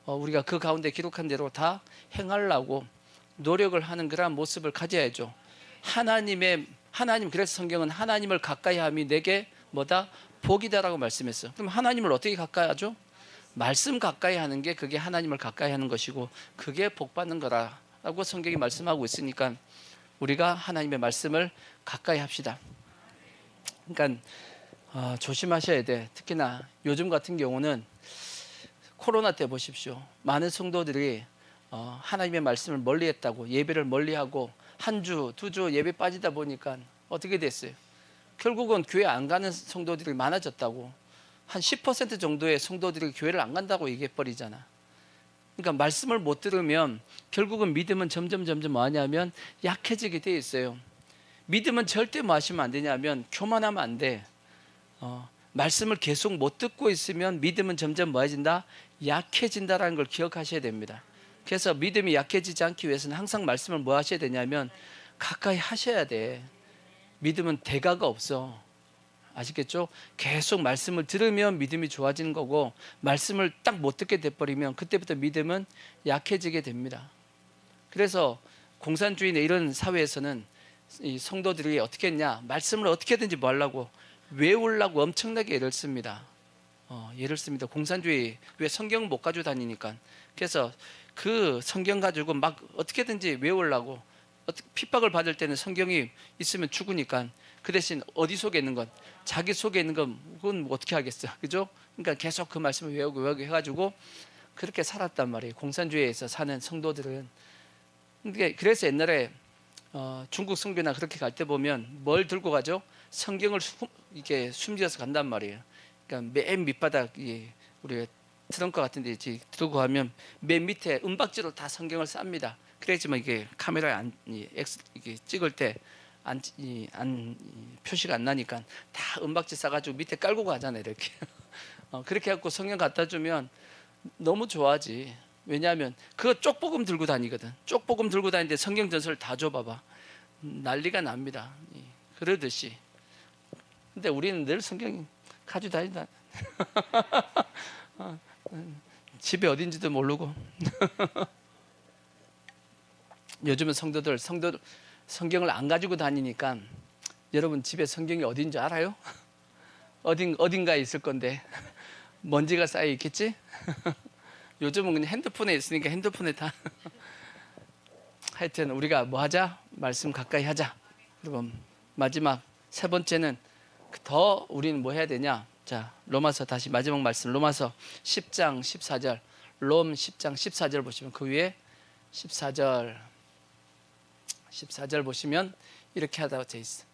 우리가 그 가운데 기록한 대로 다 행하려고 노력을 하는 그런 모습을 가져야죠. 하나님 그래서 성경은 하나님을 가까이 함이 내게 뭐다? 복이다라고 말씀했어요. 그럼 하나님을 어떻게 가까이 하죠? 말씀 가까이 하는 게 그게 하나님을 가까이 하는 것이고 그게 복 받는 거라고 성경이 말씀하고 있으니까 우리가 하나님의 말씀을 가까이 합시다. 그러니까 조심하셔야 돼. 특히나 요즘 같은 경우는 코로나 때 보십시오. 많은 성도들이 하나님의 말씀을 멀리했다고 예배를 멀리하고 한 주, 두 주 예배 빠지다 보니까 어떻게 됐어요? 결국은 교회 안 가는 성도들이 많아졌다고. 한 10% 정도의 성도들이 교회를 안 간다고 얘기해 버리잖아. 그러니까 말씀을 못 들으면 결국은 믿음은 점점 뭐 하냐면 약해지게 돼 있어요. 믿음은 절대 뭐 하시면 안 되냐면 교만하면 안 돼. 말씀을 계속 못 듣고 있으면 믿음은 점점 뭐 해진다? 약해진다라는 걸 기억하셔야 됩니다. 그래서 믿음이 약해지지 않기 위해서는 항상 말씀을 뭐 하셔야 되냐면 가까이 하셔야 돼. 믿음은 대가가 없어. 아시겠죠? 계속 말씀을 들으면 믿음이 좋아지는 거고 말씀을 딱 못 듣게 돼버리면 그때부터 믿음은 약해지게 됩니다. 그래서 공산주의나 이런 사회에서는 이 성도들이 어떻게 했냐? 말씀을 어떻게든지 뭐 하려고 외우려고 엄청나게 애를 씁니다. 예를 씁니다. 공산주의 왜 성경 못 가지고 다니니까. 그래서 그 성경 가지고 막 어떻게든지 외우려고 핍박을 받을 때는 성경이 있으면 죽으니까 그 대신 어디 속에 있는 건 자기 속에 있는 건 그건 어떻게 하겠어, 그죠? 그러니까 계속 그 말씀을 외우고 해가지고 그렇게 살았단 말이에요. 공산주의에서 사는 성도들은. 그래서 옛날에 중국 선교나 그렇게 갈 때 보면 뭘 들고 가죠? 성경을 이렇게 숨겨서 간단 말이에요. 그러니까 맨 밑바닥 우리 트렁크 같은 데 들고 가면 맨 밑에 은박지로 다 성경을 쌉니다. 그래야지만 이게 카메라에 이게 찍을 때 표시가 안 나니까 다 은박지 싸가지고 밑에 깔고 가잖아요. 이렇게 그렇게 해갖고 성경 갖다 주면 너무 좋아하지. 왜냐하면 그거 쪽복음 들고 다니거든. 쪽복음 들고 다니는데 성경 전설을 다 줘봐봐. 난리가 납니다. 그러듯이. 근데 우리는 늘 성경 가지고 다닌다. 집에 어딘지도 모르고. 요즘은 성도들 성경을 안 가지고 다니니까 여러분 집에 성경이 어딘지 알아요? 어딘가에 있을 건데 먼지가 쌓여 있겠지? 요즘은 그냥 핸드폰에 있으니까 핸드폰에 다. 하여튼 우리가 뭐 하자? 말씀 가까이 하자. 그리고 마지막 세 번째는 더 우리는 뭐 해야 되냐? 자, 로마서 다시 마지막 말씀 로마서 10장 14절 롬 10장 14절 보시면 그 위에 14절 보시면 이렇게 하다가 돼 있어.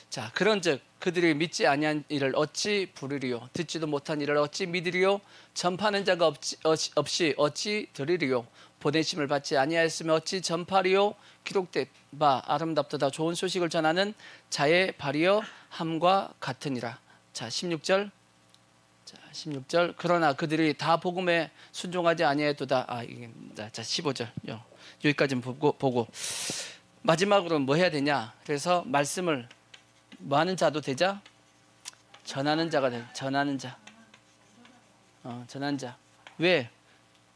자, 그런즉 그들이 믿지 아니한 일을 어찌 부르리요? 듣지도 못한 일을 어찌 믿으리요? 전파하는 자가 없이 어찌 들으리요? 보내심을 받지 아니하였으면 어찌 전파리요? 기록된 바 아름답도다 좋은 소식을 전하는 자의 발이여 함과 같으니라. 자, 16절. 그러나 그들이 다 복음에 순종하지 아니하였도다. 자, 15절. 여기까지는 보고 마지막으로 뭐 해야 되냐? 그래서 말씀을 뭐 하는 자도 되자? 전하는 자가 돼. 전하는 자. 전하는 자. 왜?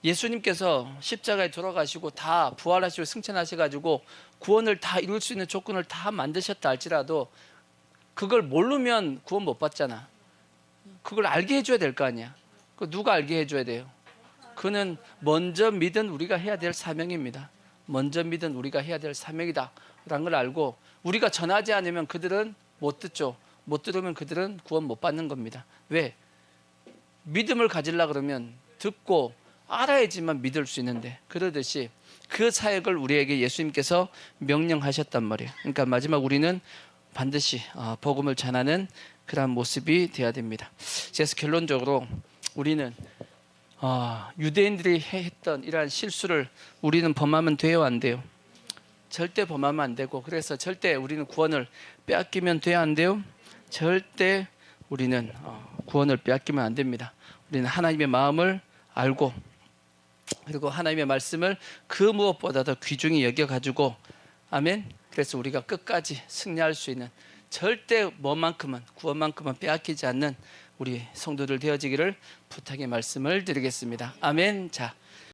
예수님께서 십자가에 돌아가시고 다 부활하시고 승천하셔가지고 구원을 다 이룰 수 있는 조건을 다 만드셨다 할지라도 그걸 모르면 구원 못 받잖아. 그걸 알게 해줘야 될 거 아니야. 그 누가 알게 해줘야 돼요? 그는 먼저 믿은 우리가 해야 될 사명입니다. 먼저 믿은 우리가 해야 될 사명이다 라는 걸 알고 우리가 전하지 않으면 그들은 못 듣죠. 못 들으면 그들은 구원 못 받는 겁니다. 왜? 믿음을 가지려고 그러면 듣고 알아야지만 믿을 수 있는데 그러듯이 그 사역을 우리에게 예수님께서 명령하셨단 말이에요. 그러니까 마지막 우리는 반드시 복음을 전하는 그런 모습이 되어야 됩니다. 그래서 결론적으로 우리는 유대인들이 했던 이러한 실수를 우리는 범하면 돼요, 안 돼요? 절대 범하면 안 되고 그래서 절대 우리는 구원을 빼앗기면 돼요, 안 돼요? 절대 우리는 구원을 빼앗기면 안 됩니다. 우리는 하나님의 마음을 알고 그리고 하나님의 말씀을 그 무엇보다도 귀중히 여겨가지고 아멘. 그래서 우리가 끝까지 승리할 수 있는 절대 구원만큼은 빼앗기지 않는 우리 성도들 되어지기를 부탁의 말씀을 드리겠습니다. 아멘. 자.